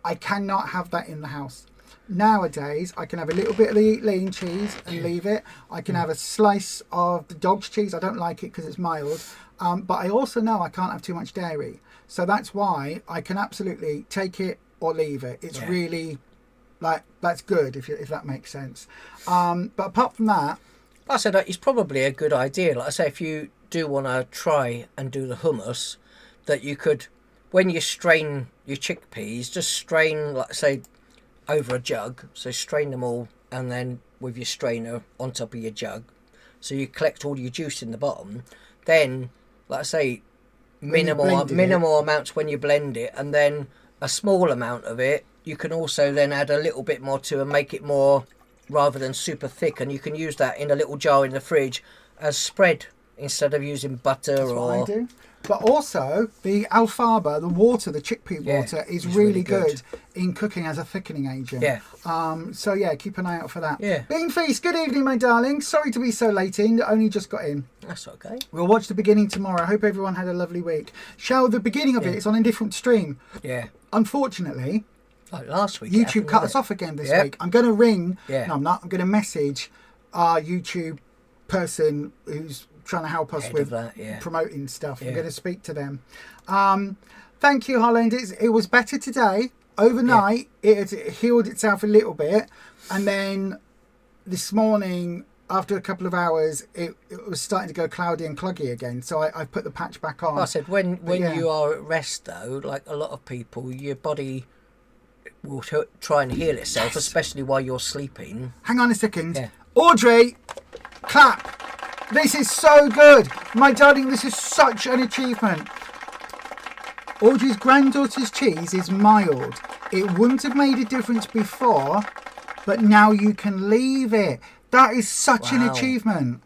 I cannot have that in the house. Nowadays, I can have a little bit of the Eat Lean cheese and leave it. I can have a slice of the dog's cheese. I don't like it because it's mild. But I also know I can't have too much dairy. So that's why I can absolutely take it or leave it. It's really, that's good, if that makes sense. But apart from that... I said it's probably a good idea. Like I say, if you do want to try and do the hummus, that you could... When you strain your chickpeas, just strain, like say, over a jug. So strain them all, and then with your strainer on top of your jug. So you collect all your juice in the bottom. Then, like I say, minimal amounts when you blend it, and then a small amount of it. You can also then add a little bit more to and make it more, rather than super thick. And you can use that in a little jar in the fridge as spread instead of using butter. That's what I do. But also, the alfalfa, the water, the chickpea water, is really good in cooking as a thickening agent. Yeah. So, yeah, keep an eye out for that. Yeah. Bean Feast, good evening, my darling. Sorry to be so late in. Only just got in. That's okay. We'll watch the beginning tomorrow. I hope everyone had a lovely week. The beginning of it is on a different stream. Yeah. Unfortunately, like last week, YouTube cut us off again this week. I'm going to ring. Yeah. No, I'm not. I'm going to message our YouTube person who's trying to help us with promoting stuff. I'm going to speak to them. Thank you, Holland. It was better today. Overnight, it healed itself a little bit, and then this morning, after a couple of hours, it was starting to go cloudy and cloggy again. So I put the patch back on. I said when you are at rest, though, like a lot of people, your body will try and heal itself, especially while you're sleeping. Hang on a second. Yeah. Audrey, clap. This is so good. My darling, this is such an achievement. Audrey's granddaughter's cheese is mild. It wouldn't have made a difference before, but now you can leave it. That is such an achievement.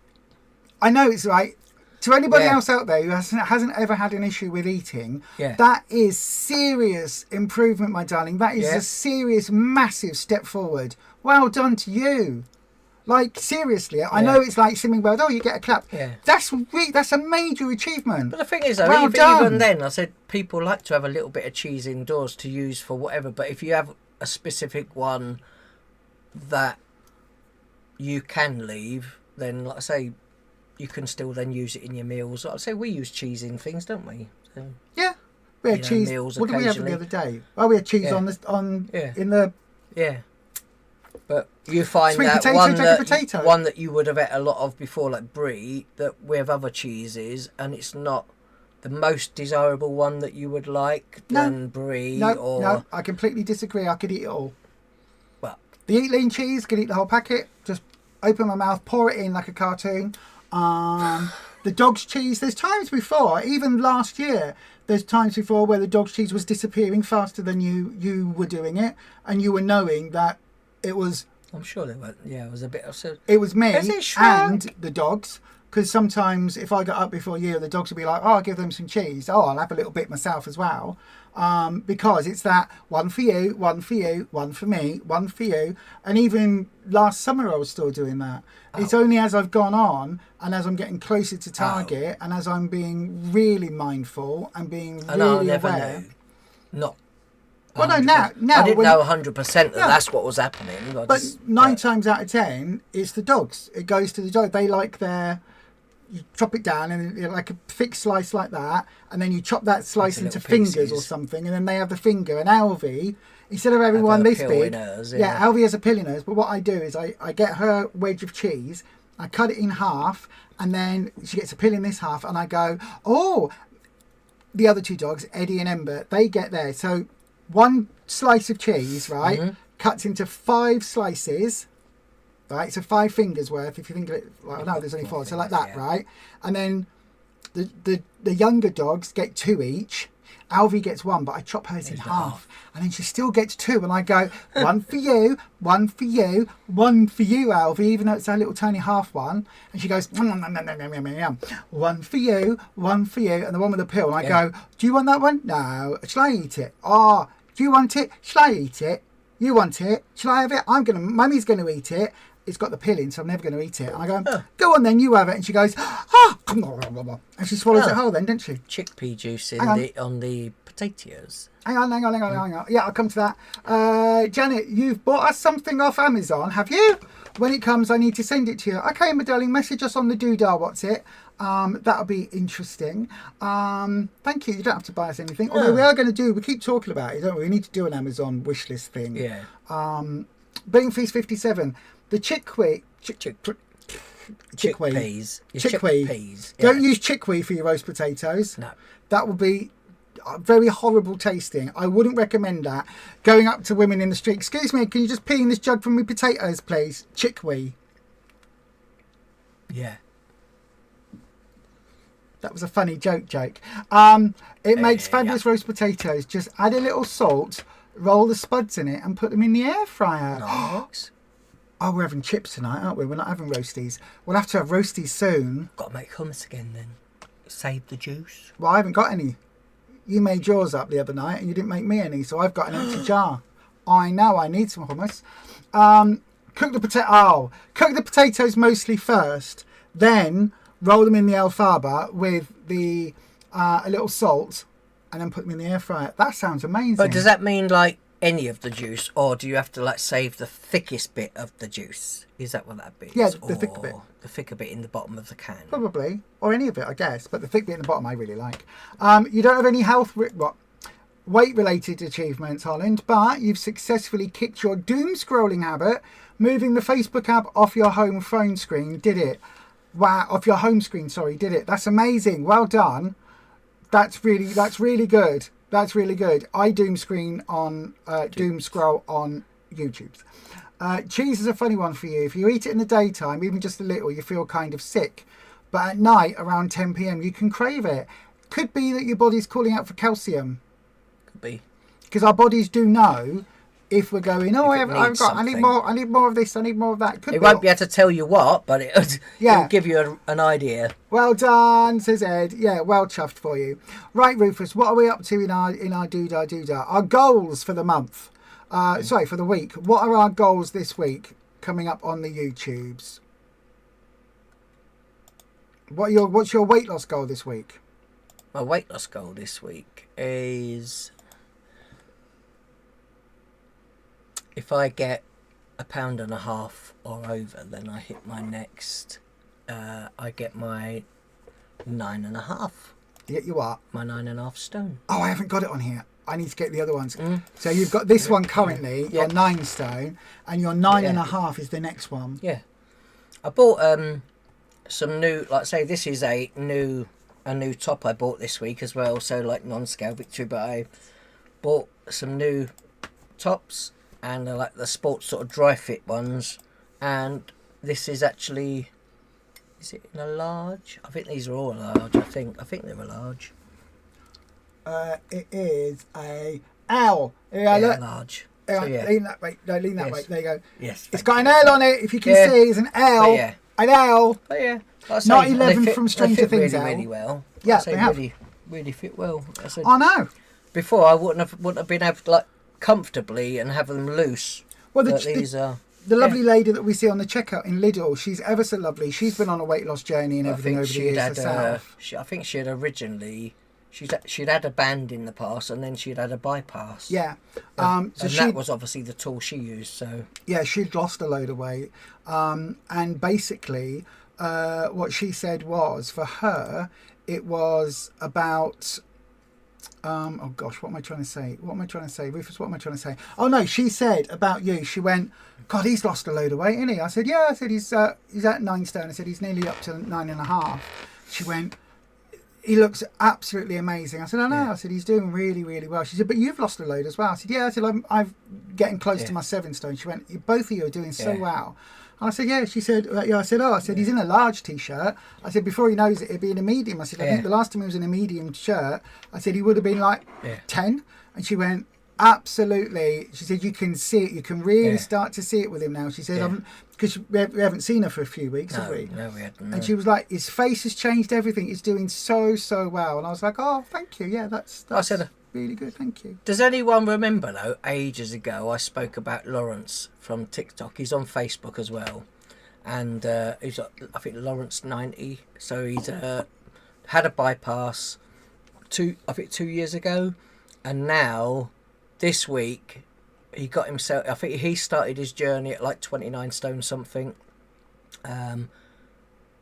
I know it's like, to anybody else out there who hasn't ever had an issue with eating, that is serious improvement, my darling. That is a serious, massive step forward. Well done to you. Like, seriously, I know it's like Slimming World, you get a clap. Yeah. That's a major achievement. But the thing is, though, even then, I said people like to have a little bit of cheese indoors to use for whatever, but if you have a specific one that you can leave, then, like I say, you can still then use it in your meals. Like I say, we use cheese in things, don't we? So, yeah. We had cheese. What did we have the other day? Oh, we had cheese in the... Yeah. But you find sweet that potato, one that you would have ate a lot of before, like brie, that we have other cheeses, and it's not the most desirable one that you would like than brie. No, I completely disagree. I could eat it all. Well, the Eat Lean cheese, could eat the whole packet. Just open my mouth, pour it in like a cartoon. The dog's cheese. There's times before, even last year, there's times before where the dog's cheese was disappearing faster than you were doing it, and you were knowing that. It was. I'm sure they were. Yeah, it was a bit of. It was me and the dogs. Because sometimes if I got up before you, the dogs would be like, "Oh, I'll give them some cheese. Oh, I'll have a little bit myself as well." Because it's that one for you, one for you, one for me, one for you. And even last summer, I was still doing that. Oh. It's only as I've gone on and as I'm getting closer to target and as I'm being really mindful and being really aware. Not. Well, no, now I didn't know 100% that that's what was happening. But 9 times out of 10, it's the dogs. It goes to the dog. They like you chop it down and like a thick slice like that, and then you chop that slice into fingers or something, and then they have the finger. And Alvie, instead of having one this big, Alvie has a pill in hers. But what I do is I get her wedge of cheese, I cut it in half, and then she gets a pill in this half, and I go, oh, the other 2 dogs, Eddie and Ember, they get there. So 1 slice of cheese, right, cuts into 5 slices, right? So 5 fingers worth, if you think of it. Well, no, there's only 4, so like that, right? And then the younger dogs get 2 each. Alvie gets 1, but I chop hers in half, and then she still gets 2, and I go 1 for you, 1 for you, 1 for you, Alvie, even though it's a little tiny half one, and she goes 1 for you, 1 for you, and the one with the pill, and I go, do you want that one? No. Shall I eat it? Oh, do you want it? Shall I eat it? You want it? Shall I have it? Mummy's gonna eat it. It's got the pill in, so I'm never going to eat it. And I go, go on then, you have it. And she goes, and she swallows it whole then, doesn't she? Chickpea juice on the potatoes. Hang on. Yeah, I'll come to that. Janet, you've bought us something off Amazon, have you? When it comes, I need to send it to you. Okay, my darling, message us on the doodah, what's it? That'll be interesting. Thank you. You don't have to buy us anything. Although we are going to we keep talking about it, don't we? We need to do an Amazon wish list thing. Yeah. Bean Feast 57. The chickpea. Chickpeas. Chickpea. Don't use chickpea for your roast potatoes. No. That would be very horrible tasting. I wouldn't recommend that. Going up to women in the street, excuse me, can you just pee in this jug from me potatoes, please? Chickpea. Yeah. That was a funny joke. It makes fabulous roast potatoes. Just add a little salt, roll the spuds in it, and put them in the air fryer. Nice. Oh, we're having chips tonight, aren't we? We're not having roasties. We'll have to have roasties soon. Got to make hummus again then. Save the juice. Well, I haven't got any. You made yours up the other night and you didn't make me any, so I've got an empty jar. I know, I need some hummus. Cook the potatoes mostly first, then roll them in the alfalfa with a little salt, and then put them in the air fryer. That sounds amazing. But does that mean like any of the juice, or do you have to like save the thickest bit of the juice? Is that what that bit is? Yeah, the thicker bit. The thicker bit in the bottom of the can. Probably, or any of it, I guess. But the thick bit in the bottom, I really like. You don't have any weight-related achievements, Holland, but you've successfully kicked your doom scrolling habit, moving the Facebook app off your home phone screen. Did it? Wow, off your home screen. Sorry, did it? That's amazing. Well done. That's really good. That's really good. I doom scroll on YouTube. Cheese is a funny one for you. If you eat it in the daytime, even just a little, you feel kind of sick. But at night, around 10 p.m, you can crave it. Could be that your body's calling out for calcium. Could be. Because our bodies do know if we're going, I need more of this, I need more of that. It won't be able to tell you what, but it'll give you an idea. Well done, says Ed. Yeah, well chuffed for you. Right, Rufus, what are we up to in our doodah? Our goals for the month. For the week. What are our goals this week coming up on the YouTubes? What's your weight loss goal this week? My weight loss goal this week is, if I get 1.5 pounds or over, then I hit my next. I get my 9.5. You get your what? My 9.5 stone. Oh, I haven't got it on here. I need to get the other ones. So you've got this one currently, your 9 stone, and your 9.5 is the next one. Yeah. I bought some new, like say this is a new top I bought this week as well, so like non-scale victory, but I bought some new tops and like the sports sort of dry fit ones, and this is actually, is it in a large? I think these are all large. I think they're a large. It is a L. Yeah, look. Large. So, lean that way. No, lean that way. There you go. Yes. It's got an L on it. If you can see, it's an L. An L. Oh yeah. Like not 11 from Stranger Things. Really well. Yeah, they have. Really fit well. I know. Before I wouldn't have been able to like comfortably and have them loose. Well, the lovely lady that we see on the checkout in Lidl, she's ever so lovely. She's been on a weight loss journey and everything over the years herself. I think she had originally. She'd had a band in the past, and then she'd had a bypass. Yeah. So that was obviously the tool she used. So yeah, she'd lost a load of weight, and basically, what she said was for her, it was about. Oh gosh, what am I trying to say? Rufus, what am I trying to say? Oh no, she said about you. She went, God, he's lost a load of weight, isn't he? I said, yeah. I said he's at 9 stone. I said he's nearly up to 9.5. She went, he looks absolutely amazing. I said, I know. Yeah. I said, he's doing really, really well. She said, but you've lost a load as well. I said, yeah. I said, I'm getting close to my 7 stone. She went, both of you are doing so well. And I said, yeah. She said, yeah. I said, he's in a large t-shirt. I said, before he knows it, it'd be in a medium. I said, I think the last time he was in a medium shirt, I said, he would have been like 10. And she went, absolutely. She said, you can see it. You can really start to see it with him now. She said, because we haven't seen her for a few weeks, have we? No, we haven't. No. And she was like, his face has changed, everything. He's doing so well. And I was like, oh, thank you. Yeah, that's I said, really good. Thank you. Does anyone remember, though, ages ago, I spoke about Lawrence from TikTok. He's on Facebook as well. And he's, I think, Lawrence 90. So he's had a bypass 2 years ago. And now, this week, he got himself, I think he started his journey at like 29 stone something. And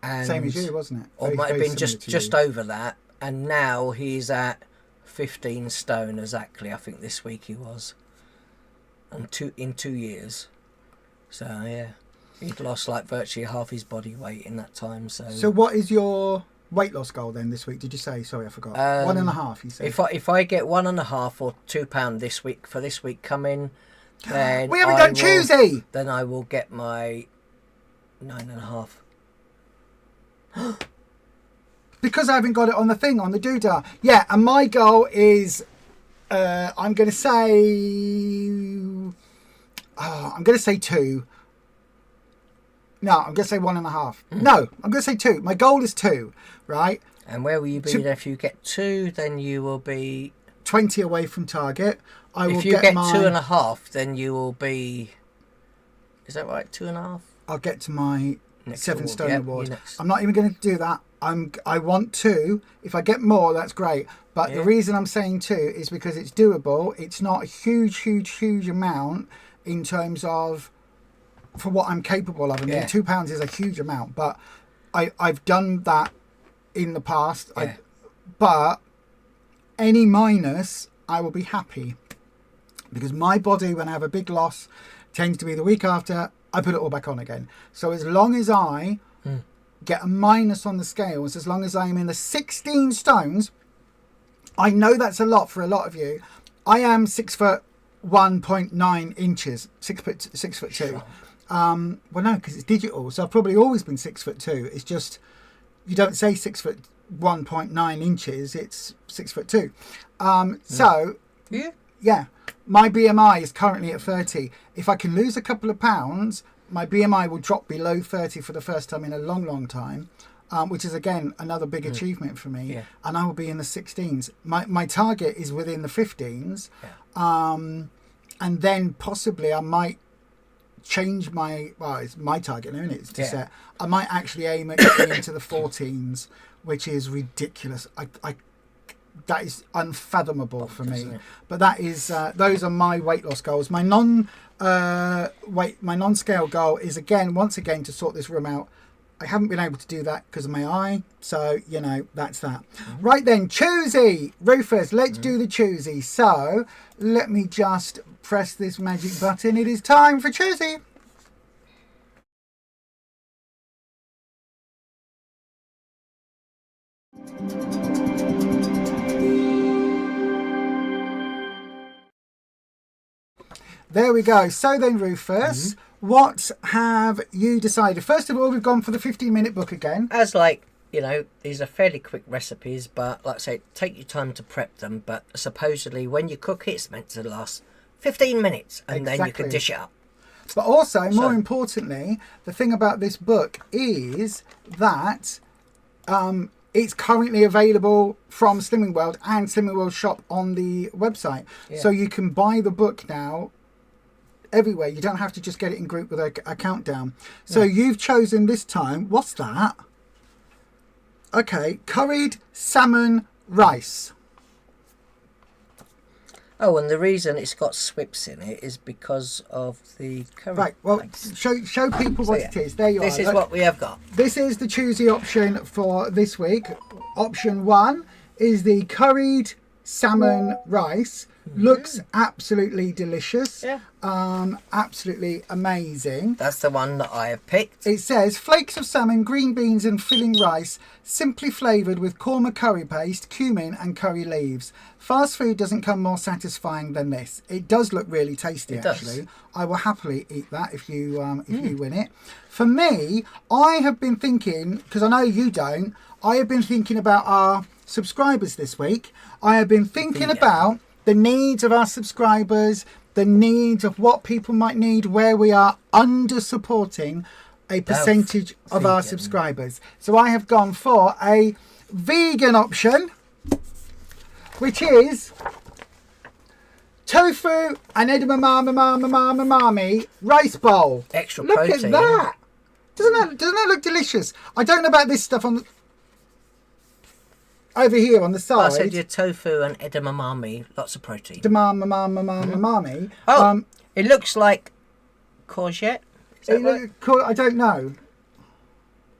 same as you, wasn't it? Or might have been just over that. And now he's at 15 stone exactly, I think this week he was. And in 2 years. So, yeah. He'd lost like virtually half his body weight in that time. So what is your weight loss goal then this week? Did you say? Sorry, I forgot. 1.5. You said. If I get 1.5 or £2 this week coming, then we haven't done Tuesday. Then I will get my 9.5. Because I haven't got it on the thing on the doodah. Yeah, and my goal is, I'm going to say 2. No, I'm going to say 1.5. No, I'm going to say 2. My goal is 2, right? And where will you be if you get 2? Then you will be 20 away from target. If you get 2.5, then you will be. Is that right? 2.5. I'll get to my Next 7 stone award. award. I'm not even going to do that. I want 2. If I get more, that's great. But the reason I'm saying 2 is because it's doable. It's not a huge amount in terms of for what I'm capable of. I mean, £2 is a huge amount, but I've done that in the past. Yeah. But any minus, I will be happy because my body, when I have a big loss, tends to be the week after. I put it all back on again. So as long as I get a minus on the scales, as long as I'm in the 16 stones, I know that's a lot for a lot of you. I am 6 foot 1.9 inches, 6 foot 2. Well, no, because it's digital. So I've probably always been 6 foot 2. It's just, you don't say 6 foot 1.9 inches, it's 6 foot 2. So, yeah, my BMI is currently at 30. If I can lose a couple of pounds, my BMI will drop below 30 for the first time in a long time, which is, again, another big achievement for me. Yeah. And I will be in the 16s. My target is within the 15s. Yeah. And then possibly I might change it's my target, isn't it? It's to set. I might actually aim at getting into the 14s, which is ridiculous. That is unfathomable for me. But that is those are my weight loss goals. My non-scale goal is once again to sort this room out. I haven't been able to do that because of my eye, so that's that. Right then, choosy Rufus, let's do the choosy. So let me just press this magic button. It is time for choosy. There we go. So then, Rufus, what have you decided? First of all, we've gone for the 15-minute book again. As these are fairly quick recipes, but like I say, take your time to prep them. But supposedly, when you cook it, it's meant to last 15 minutes, and then you can dish it up. But also, more importantly, the thing about this book is that it's currently available from Slimming World and Slimming World shop on the website. Yeah. So you can buy the book now everywhere. You don't have to just get it in group with a countdown. So you've chosen this time, what's that? Okay, curried salmon rice. Oh, and the reason it's got swips in it is because of the curry. Right, well, show people what it is. There you are. This is what we have got. This is the choosy option for this week. Option 1 is the curried salmon rice. Looks absolutely delicious. Yeah. Absolutely amazing. That's the one that I have picked. It says flakes of salmon, green beans and filling rice, simply flavoured with korma curry paste, cumin and curry leaves. Fast food doesn't come more satisfying than this. It does look really tasty, actually. I will happily eat that if you win it. For me, I have been thinking, because I know you don't, I have been thinking about our subscribers this week. I have been thinking about the needs of our subscribers, the needs of what people might need, where we are under supporting a percentage of our subscribers. So I have gone for a vegan option, which is tofu and edamame rice bowl. Extra look protein. Look at that. Doesn't that look delicious? I don't know about this stuff on over here on the side. I said your tofu and edamame, lots of protein. Edamame. Oh, it looks like courgette. Is that right? I don't know.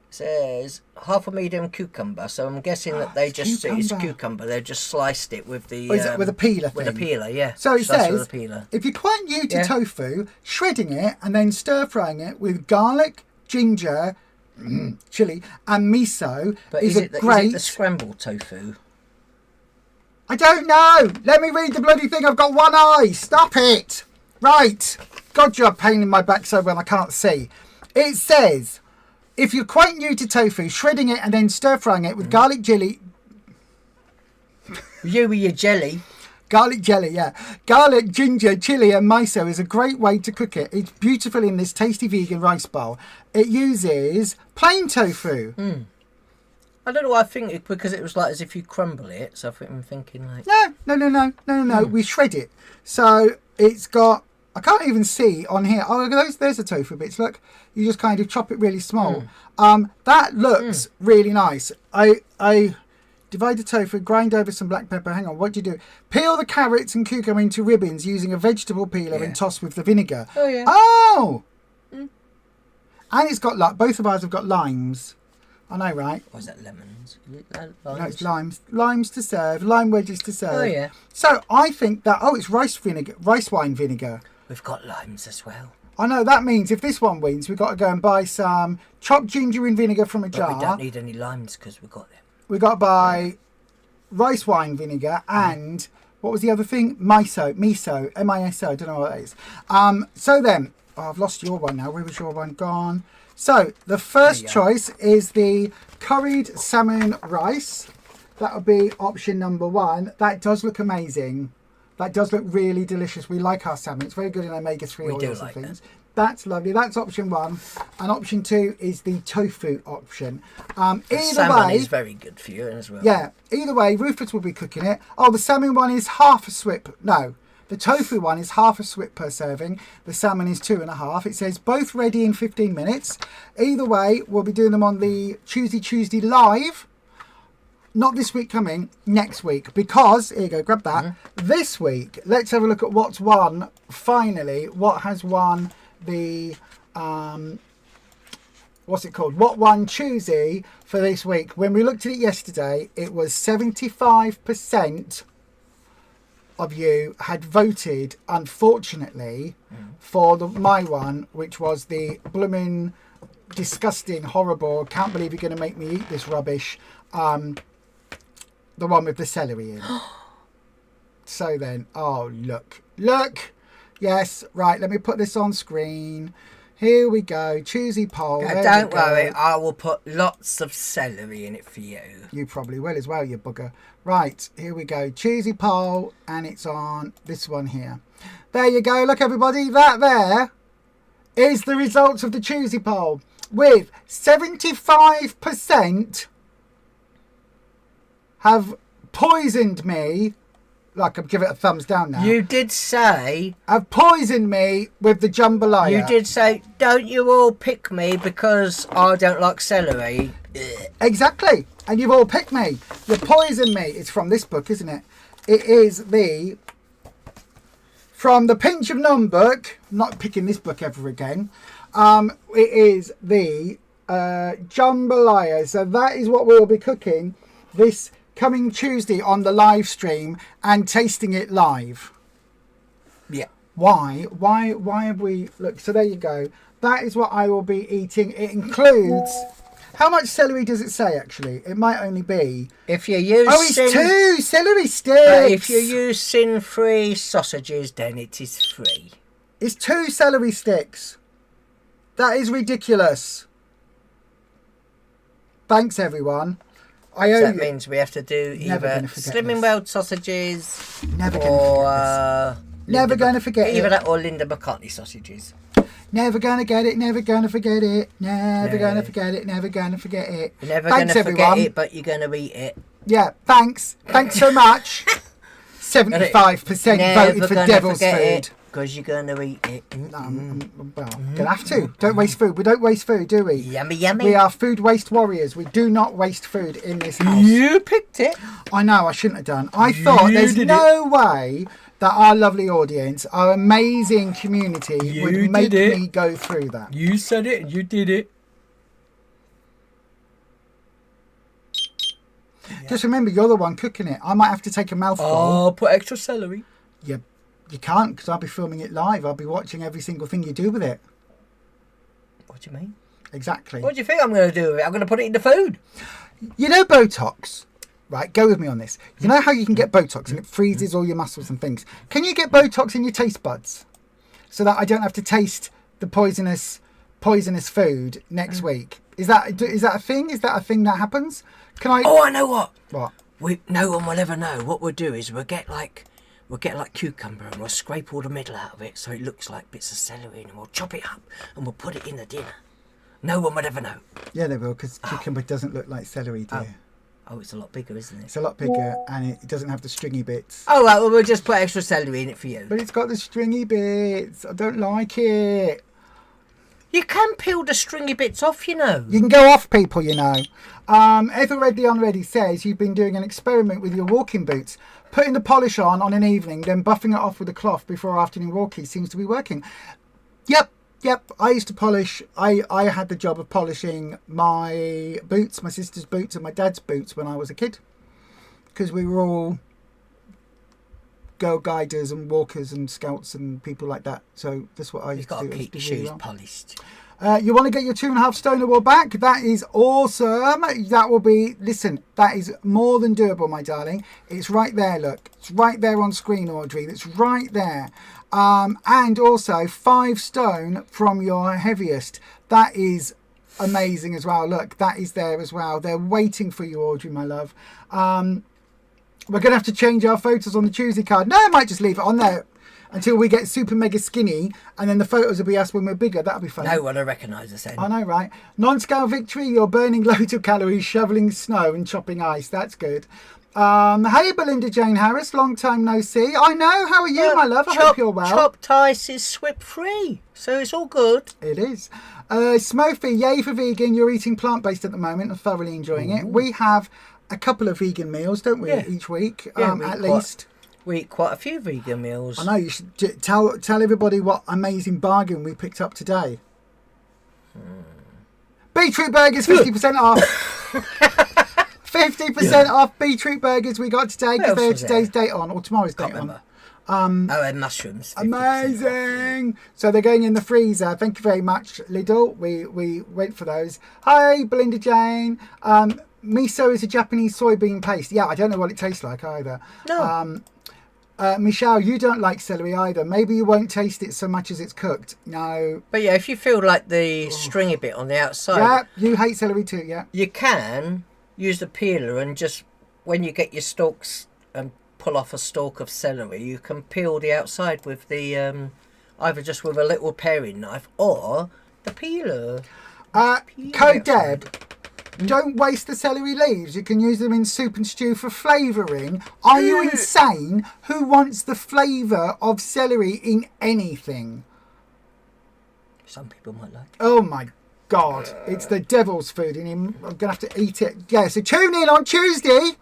It says half a medium cucumber, so I'm guessing that they just it's cucumber. They've just sliced it with the with a peeler thing. With a peeler, yeah. So it says if you're quite new to tofu, shredding it and then stir frying it with garlic, ginger, chili and miso is it the scrambled tofu? I don't know. Let me read the bloody thing. I've got one eye. Stop it. Right. God, you're a pain in my backside when I can't see. It says, if you're quite new to tofu, shredding it and then stir frying it with garlic jelly. You with your jelly. Garlic jelly, yeah. Garlic, ginger, chili and miso is a great way to cook it. It's beautiful in this tasty vegan rice bowl. It uses plain tofu. I don't know why I think it, because it was like as if you crumble it. So I'm thinking like... No. We shred it. So it's got... I can't even see on here. Oh, there's the tofu bits. Look, you just kind of chop it really small. That looks really nice. I divide the tofu, grind over some black pepper. Hang on, what do you do? Peel the carrots and cucumber into ribbons using a vegetable peeler and toss with the vinegar. Oh, yeah. Oh! And it's got, like, both of ours have got limes. I know, right? Or is that lemons? No, it's limes. Limes to serve. Lime wedges to serve. Oh, yeah. So I think that... Oh, it's rice wine vinegar. We've got limes as well. I know, that means if this one wins, we've got to go and buy some chopped ginger in vinegar from a jar. We don't need any limes because we've got them. We've got to buy rice wine vinegar and... What was the other thing? Miso. M-I-S-O. I don't know what that is. So then... Oh, I've lost your one now. Where was your one gone? So, the first choice is the curried salmon rice. That would be option number 1. That does look amazing. That does look really delicious. We like our salmon. It's very good in omega-3 oils and things. That's lovely. That's option 1. And option 2 is the tofu option. Salmon is very good for you as well. Yeah. Either way, Rufus will be cooking it. Oh, the salmon one is half a swip. No. The tofu one is half a swip per serving. The salmon is 2.5. It says both ready in 15 minutes. Either way, we'll be doing them on the Tuesday live. Not this week coming, next week. Because, here you go, grab that. This week, let's have a look at what's won, finally. What has won the, what's it called? What won Tuesday for this week? When we looked at it yesterday, it was 75% of you had voted, unfortunately, for my one, which was the blooming, disgusting, horrible, can't believe you're going to make me eat this rubbish, the one with the celery in. So then, oh, look. Yes, right, let me put this on screen. Here we go, Tuesday poll. Don't worry, I will put lots of celery in it for you. You probably will as well, you bugger. Right, here we go, Tuesday poll, and it's on this one here. There you go, look everybody, that there is the results of the Tuesday poll, with 75% have poisoned me. Like, I'll give it a thumbs down now. You did say... Have poisoned me with the jambalaya. You did say, don't you all pick me because I don't like celery. Exactly. And you've all picked me. You poisoned me. It's from this book, isn't it? It is the... From the Pinch of None book. I'm not picking this book ever again. It is the jambalaya. So that is what we'll be cooking this coming Tuesday on the live stream and tasting it live. Yeah. Why have we... Look, so there you go. That is what I will be eating. It includes... How much celery does it say, actually? It might only be... If you use... Oh, it's 2 celery sticks! If you use sin-free sausages, then it is free. It's 2 celery sticks. That is ridiculous. Thanks, everyone. I owe that you. Means we have to do either Slimming World sausages Never or... Never going to forget it. Either that or Linda McCartney sausages. Never going to get it, never going to forget it. Never going to forget it, never going to forget it. You're never going to forget it, but you're going to eat it. Yeah, thanks. Thanks so much. 75% voted for devil's food. Because you're going to eat it. Well, gonna have to. Don't waste food. We don't waste food, do we? Yummy, yummy. We are food waste warriors. We do not waste food in this house. You picked it. I know, I shouldn't have done. I thought there's no way that our lovely audience, our amazing community would make me go through that. You said it and you did it. Just remember, you're the one cooking it. I might have to take a mouthful. Oh, put extra celery. Yeah, you can't, because I'll be filming it live. I'll be watching every single thing you do with it. What do you mean? Exactly. What do you think I'm going to do with it? I'm going to put it in the food. You know Botox? Right, go with me on this. You know how you can get Botox and it freezes all your muscles and things? Can you get Botox in your taste buds? So that I don't have to taste the poisonous food next week? Is that a thing? Is that a thing that happens? Can I... Oh, I know what. What? No one will ever know. What we'll do is we'll get we'll get like cucumber and we'll scrape all the middle out of it so it looks like bits of celery, and we'll chop it up and we'll put it in the dinner. No one would ever know. Yeah, they will, because cucumber doesn't look like celery, dear. Oh, it's a lot bigger, isn't it? It's a lot bigger, and it doesn't have the stringy bits. Oh, right, well, we'll just put extra celery in it for you. But it's got the stringy bits. I don't like it. You can peel the stringy bits off, you know. You can go off people, you know. Everready Unready says you've been doing an experiment with your walking boots. Putting the polish on an evening, then buffing it off with a cloth before afternoon walking seems to be working. Yep. I used to polish. I had the job of polishing my boots, my sister's boots and my dad's boots when I was a kid. Because we were all girl guiders and walkers and scouts and people like that. So that's what I used to do. You've got to keep your shoes polished. You want to get your 2.5 stone award back? That is awesome. That will be, listen, that is more than doable, my darling. It's right there, look. It's right there on screen, Audrey. It's right there. And also 5 stone from your heaviest. That is amazing as well. Look, that is there as well. They're waiting for you, Audrey, my love. We're going to have to change our photos on the Tuesday card. No, I might just leave it on there until we get super mega skinny, and then the photos will be us when we're bigger. That'll be fun. No one will recognise us then. I know, right? Non-scale victory. You're burning loads of calories, shoveling snow and chopping ice. That's good. Hey, Belinda Jane Harris. Long time no see. I know. How are you, my love? I hope you're well. Chopped ice is SWIP free, so it's all good. It is. Smurfy, yay for vegan. You're eating plant-based at the moment and thoroughly enjoying it. We have a couple of vegan meals, don't we, each week, at least. We eat quite a few vegan meals. I know. You should tell everybody what amazing bargain we picked up today. Beetroot burgers, 50% off. 50% off beetroot burgers we got today because they're today's date on, or tomorrow's date on. And mushrooms. Amazing. So they're going in the freezer. Thank you very much, Lidl. We went for those. Hi, Belinda Jane. Miso is a Japanese soybean paste. Yeah, I don't know what it tastes like either. No. Michelle, you don't like celery either. Maybe you won't taste it so much as it's cooked. No. But yeah, if you feel like the stringy bit on the outside. Yeah, you hate celery too, yeah. You can use the peeler and just, when you get your stalks and pull off a stalk of celery, you can peel the outside with the, either just with a little paring knife or the peeler. Code Deb. Don't waste the celery leaves. You can use them in soup and stew for flavouring. Are you insane? Who wants the flavour of celery in anything? Some people might like it. Oh my God. It's the devil's food and I'm going to have to eat it. Yeah, so tune in on Tuesday.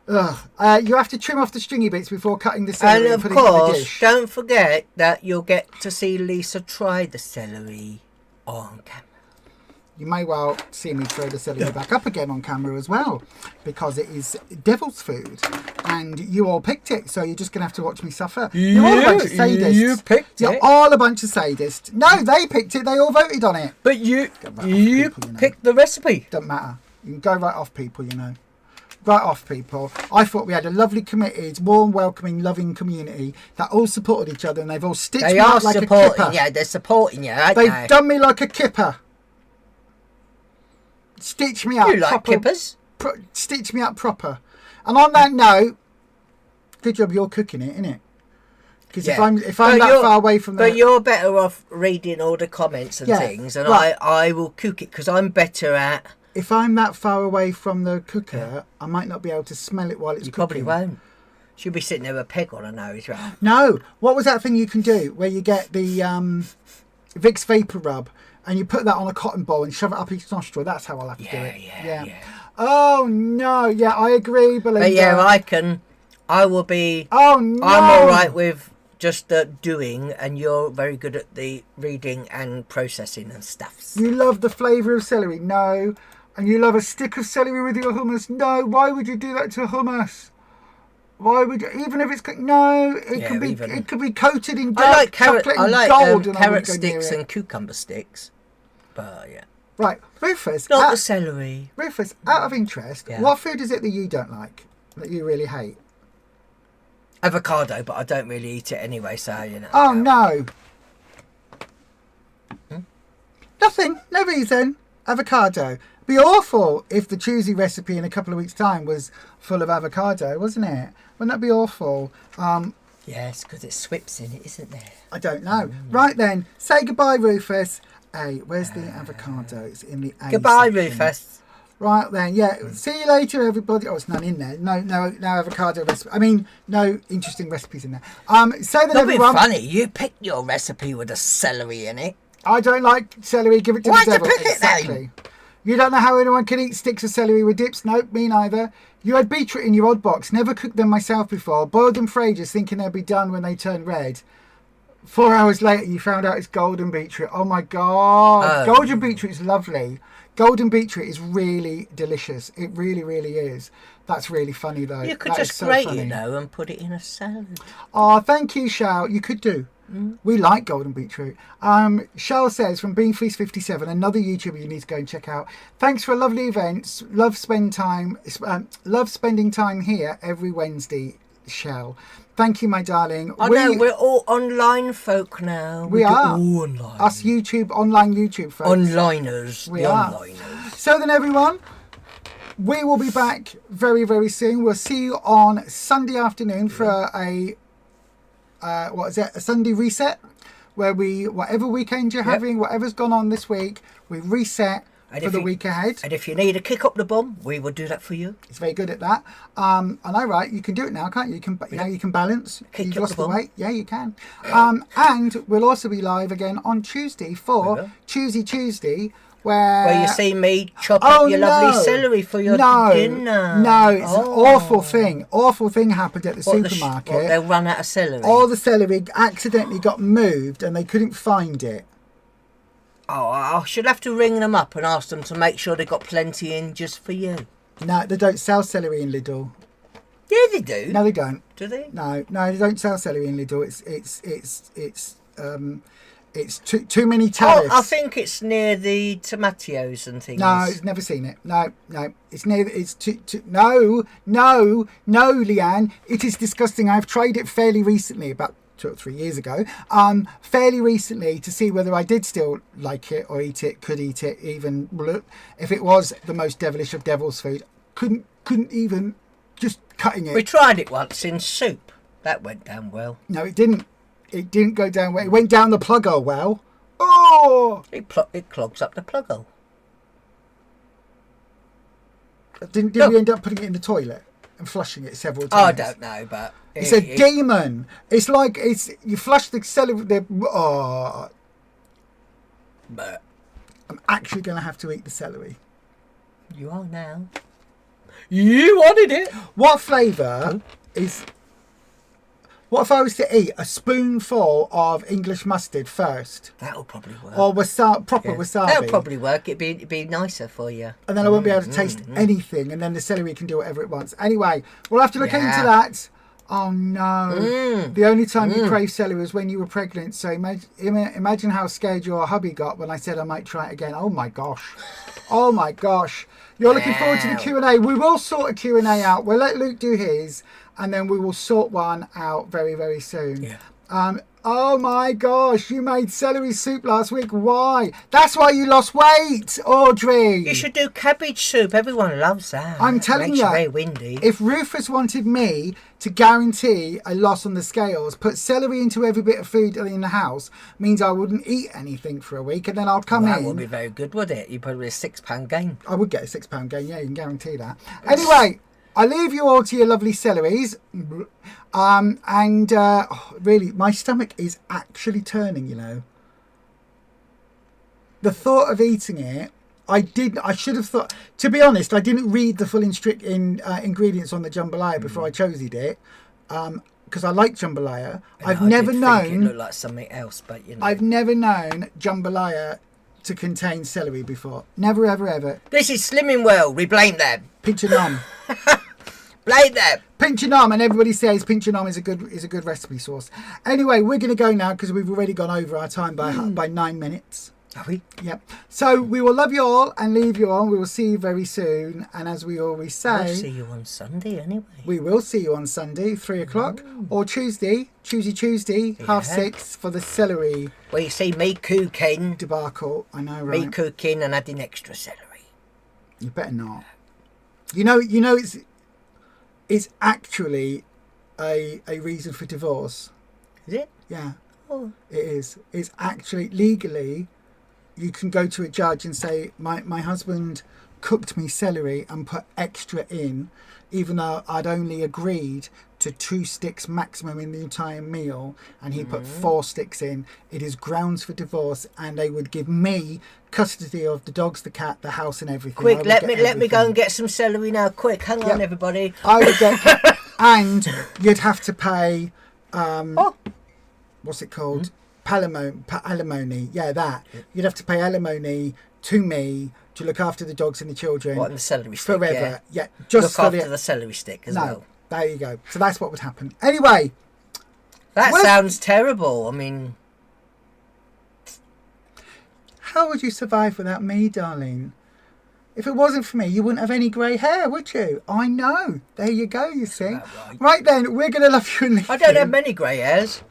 You have to trim off the stringy bits before cutting the celery and putting it in the dish. Don't forget that you'll get to see Lisa try the celery on camera. You may well see me throw the celery back up again on camera as well, because it is devil's food, and you all picked it, so you're just going to have to watch me suffer. You're all a bunch of sadists. You picked it. You're all a bunch of sadists. No, they picked it. They all voted on it. But you picked the recipe. Doesn't matter. You can go right off, people, you know. Right off, people. I thought we had a lovely, committed, warm, welcoming, loving community that all supported each other, and they've all stitched me up like a kipper. Yeah, they're supporting you, aren't They've done me like a kipper. Stitch me up. You like kippers? Stitch me up proper. And on that note, good job you're cooking it, innit? Because if I'm that far away from But you're better off reading all the comments and things, and right. I will cook it because I'm better at... If I'm that far away from the cooker, I might not be able to smell it while it's cooking. You probably won't. She'll be sitting there with a peg on her nose, right? No. What was that thing you can do where you get the Vicks Vapor Rub and you put that on a cotton ball and shove it up each nostril? That's how I'll have to do it. Yeah. Oh, no. Yeah, I agree, Belinda. But yeah, I will be... Oh, no. I'm all right with just the doing, and you're very good at the reading and processing and stuff. You love the flavour of celery? No. And you love a stick of celery with your hummus? No. Why would you do that to hummus? Why would you, even if it's no? It could be coated in dark chocolate and gold. Carrot sticks and cucumber sticks. But yeah. Right, Rufus. Not the celery. Rufus, out of interest, what food is it that you don't like, that you really hate? Avocado, but I don't really eat it anyway, so you know. Oh no. Nothing. No reason. Avocado. Be awful if the Tuesday recipe in a couple of weeks' time was full of avocado, wasn't it? Wouldn't that be awful? Yes, because it's swips in it, isn't there? I don't know. Right then, say goodbye, Rufus. Hey, where's the avocado? It's in the A Goodbye, section. Rufus. Right then, yeah. See you later, everybody. Oh, it's none in there. No avocado recipe. I mean, no interesting recipes in there. Say that Not everyone. being funny. You picked your recipe with a celery in it. I don't like celery. Give it to Why'd the you devil. pick it then? Exactly. You don't know how anyone can eat sticks of celery with dips? Nope, me neither. You had beetroot in your odd box. Never cooked them myself before. Boiled them for ages, thinking they'd be done when they turn red. 4 hours later, you found out it's golden beetroot. Oh my god! Golden beetroot is lovely. Golden beetroot is really delicious. It really, really is. That's really funny though. You could That just is so grate funny. it though and put it in a salad. Oh, thank you, Shao. You could do. We like golden beetroot. Shao says from Bean Feast 57, another YouTuber you need to go and check out. Thanks for lovely events. Love spending time here every Wednesday, Shao. Thank you, my darling. I know, we're all online folk now. We are. All online. Us online YouTube folks. Onliners. We the are. onliners. So then, everyone, we will be back very, very soon. We'll see you on Sunday afternoon for a Sunday reset, where whatever weekend you're having, whatever's gone on this week, we reset for the week ahead. And if you need a kick up the bum, we will do that for you. It's very good at that. I know, right? You can do it now, can't you? You can, you can balance. Kick You've up lost the the bum. weight. Yeah, you can. And we'll also be live again on Tuesday for Tuesday, where you see me chop up your lovely celery for your dinner. No, it's an awful thing. Awful thing happened at the supermarket. They'll run out of celery. All the celery accidentally got moved and they couldn't find it. Oh, I should have to ring them up and ask them to make sure they got plenty in just for you. No, they don't sell celery in Lidl. Yeah, they do. No, they don't. Do they? No, they don't sell celery in Lidl. It's too many tariffs. Oh, I think it's near the tomatoes and things. No, I've never seen it. No, it's near. It's no, Leanne. It is disgusting. I've tried it fairly recently, about 2 or 3 years ago. Fairly recently, to see whether I did still like it or could eat it, even if it was the most devilish of devil's food. Couldn't even just cutting it. We tried it once in soup. That went down well. No, it didn't. It didn't go down well. It went down the plug hole well. Oh! It clogs up the plug hole. Did we end up putting it in the toilet and flushing it several Oh, I times? don't know, but... It's a demon. It's like, you flush the celery... But I'm actually going to have to eat the celery. you are now. You wanted it. What flavour is... What if I was to eat a spoonful of English mustard first? That'll probably work. Or proper wasabi? That'll probably work. It'd be nicer for you. And then I won't be able to taste anything, and then the celery can do whatever it wants. Anyway, we'll have to look into that. Oh no. The only time you crave celery was when you were pregnant, so imagine how scared your hubby got when I said I might try it again. Oh my gosh. Oh my gosh. You're looking forward to the Q&A. We will sort a Q&A out. We'll let Luke do his, and then we will sort one out very, very soon. Yeah. Oh my gosh, you made celery soup last week. Why? That's why you lost weight, Audrey. You should do cabbage soup. Everyone loves that. I'm telling Makes you, very windy. if Rufus wanted me to guarantee a loss on the scales, put celery into every bit of food in the house, means I wouldn't eat anything for a week, and then I'll come That in. would be very good, would it? You'd probably a £6 gain. I would get a £6 gain, yeah, you can guarantee that. Anyway, I leave you all to your lovely celeries. Really, my stomach is actually turning, you know. The thought of eating it, I should have thought, to be honest, I didn't read the full ingredients on the jambalaya before I chose it. Because I like jambalaya. I've never known... It looked like something else, but you know. I've never known jambalaya to contain celery before. Never, ever, ever. This is Slimming World. We blame them. Pinch and nom. Blame them. Pinch and nom, and everybody says pinch and nom is a good recipe sauce. Anyway, we're going to go now because we've already gone over our time by 9 minutes. Are we? Yep. So we will love you all and leave you on. We will see you very soon. And as we always say... We'll see you on Sunday anyway. We will see you on Sunday, 3 o'clock. Or Tuesday, 6:30 for the celery Well, you see me cooking. debacle. I know, right? Me cooking and adding extra celery. You better not. You know, it's actually a reason for divorce. Is it? Yeah. Oh. It is. It's actually legally, you can go to a judge and say, my husband cooked me celery and put extra in, even though I'd only agreed to 2 sticks maximum in the entire meal, and he put 4 sticks in. It is grounds for divorce, and they would give me custody of the dogs, the cat, the house, and everything. Quick, let me go and get some celery now. Quick, hang on, everybody. I would get, and you'd have to pay. What's it called? Alimony. Yeah, that. You'd have to pay alimony to me to look after the dogs and the children. What, and the celery stick? Forever. Yeah, just look after the celery stick as well. There you go. So that's what would happen. Anyway. That sounds terrible. I mean, how would you survive without me, darling? If it wasn't for me, you wouldn't have any grey hair, would you? I know. There you go, you see. Right then, we're going to love you and leave you. I don't have many grey hairs.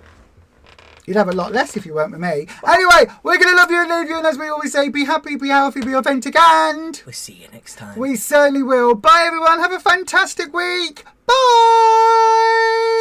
You'd have a lot less if you weren't with me. Anyway, we're going to love you and leave you. And as we always say, be happy, be healthy, be authentic, and we'll see you next time. We certainly will. Bye, everyone. Have a fantastic week. Bye.